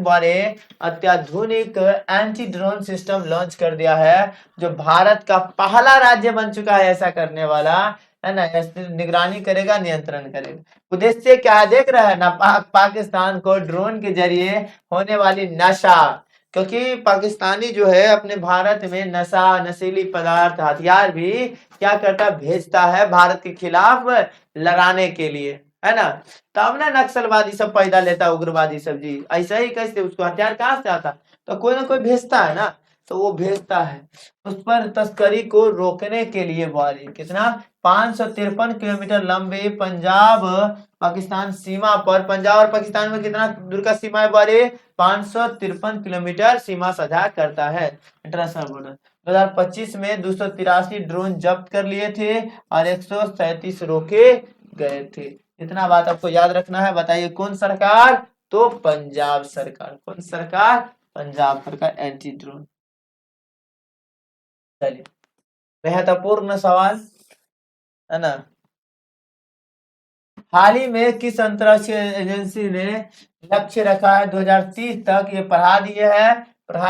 एंटी ड्रोन सिस्टम लॉन्च कर दिया है, जो भारत का पहला राज्य बन चुका है ऐसा करने वाला, है ना। निगरानी करेगा, नियंत्रण करेगा। उद्देश्य क्या है देख रहा है ना, पाकिस्तान को ड्रोन के जरिए होने वाली नशा, क्योंकि पाकिस्तानी जो है अपने भारत में नशा, नशीली पदार्थ, हथियार भी क्या करता, भेजता है भारत के खिलाफ लड़ाने के लिए, है ना। तब ना नक्सलवादी सब पैदा लेता, उग्रवादी सब जी, ऐसा ही कैसे उसको हथियार कहाँ से आता? तो कोई ना कोई भेजता है ना, तो वो भेजता है। उस पर तस्करी को रोकने के लिए वाली कितना 553 किलोमीटर लंबी पंजाब पाकिस्तान सीमा पर, पंजाब और पाकिस्तान में कितना दूर का सीमा है बारे? 553 किलोमीटर सीमा साझा करता है इंटरनेशनल बॉर्डर। 2025 में 283 ड्रोन जब्त कर लिए थे और 137 रोके गए थे। इतना बात आपको याद रखना है। बताइए कौन सरकार? तो पंजाब सरकार। कौन सरकार? पंजाब सरकार एंटी ड्रोन। चलिए महत्वपूर्ण सवाल, है ना। हाल ही में किस अंतरराष्ट्रीय एजेंसी ने लक्ष्य रखा है 2030 तक? ये पढ़ा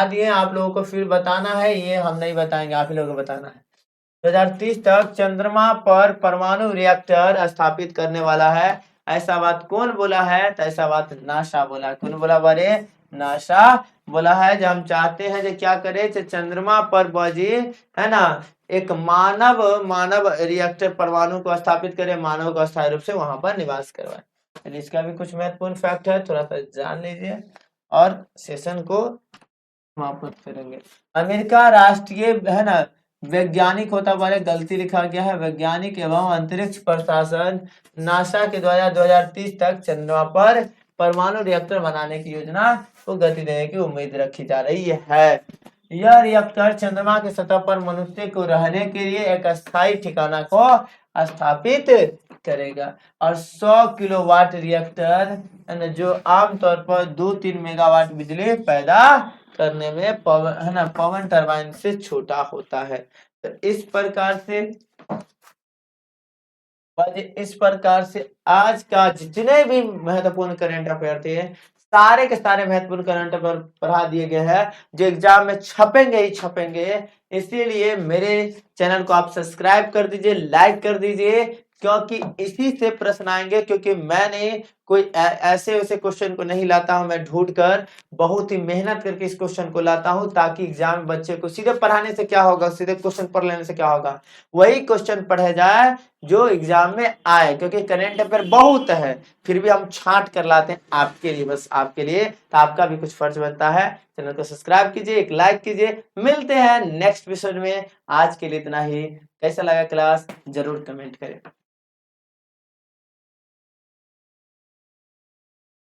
दिए आप लोगों को, फिर बताना है, ये हम नहीं बताएंगे, आप ही लोगों को बताना है। 2030 तक चंद्रमा पर परमाणु रिएक्टर स्थापित करने वाला है। ऐसा बात कौन बोला है? तो ऐसा बात नासा बोला। कौन बोला बारे? नासा बोला है। जो हम चाहते हैं जो क्या करे, चंद्रमा पर बाजी, है ना, एक मानव रिएक्टर परमाणु को स्थापित करे, मानव को अस्थायी रूप से वहां पर निवास करवाए। इसका भी कुछ महत्वपूर्ण फैक्ट है, थोड़ा सा जान लीजिए और सेशन को समाप्त करेंगे। अमेरिका राष्ट्रीय, है ना, वैज्ञानिक होता बारे गलती लिखा गया है। वैज्ञानिक एवं अंतरिक्ष प्रशासन नासा के द्वारा 2030 तक चंद्रमा पर परमाणु रिएक्टर बनाने की योजना को गति देने की उम्मीद रखी जा रही है। यह रिएक्टर चंद्रमा के सतह पर मनुष्य को रहने के लिए एक अस्थायी ठिकाना को स्थापित करेगा। और 100 किलोवाट रिएक्टर, है ना, जो आमतौर पर 2-3 मेगावाट बिजली पैदा करने में है ना, पवन टरबाइन से छोटा होता है। तो इस प्रकार से आज का जितने भी महत्वपूर्ण करंट अफेयर थे, सारे के सारे महत्वपूर्ण करंट अफेयर पढ़ा दिए गए हैं, जो एग्जाम में छपेंगे ही छपेंगे। इसीलिए मेरे चैनल को आप सब्सक्राइब कर दीजिए, लाइक कर दीजिए, क्योंकि इसी से प्रश्न आएंगे। क्योंकि मैंने कोई ऐसे वैसे क्वेश्चन को नहीं लाता हूं, मैं ढूंढ कर बहुत ही मेहनत करके इस क्वेश्चन को लाता हूं, ताकि एग्जाम में बच्चे को सीधे पढ़ाने से क्या होगा, सीधे क्वेश्चन पढ़ लेने से क्या होगा, वही क्वेश्चन पढ़े जाए जो एग्जाम में आए, क्योंकि करंट अफेयर बहुत है, फिर भी हम छांट कर लाते हैं आपके लिए, बस आपके लिए, तो आपका भी कुछ फर्ज बनता है। चैनल को सब्सक्राइब कीजिए, एक लाइक कीजिए, मिलते हैं नेक्स्ट एपिसोड में। आज के लिए इतना ही। कैसा लगा क्लास जरूर कमेंट करें।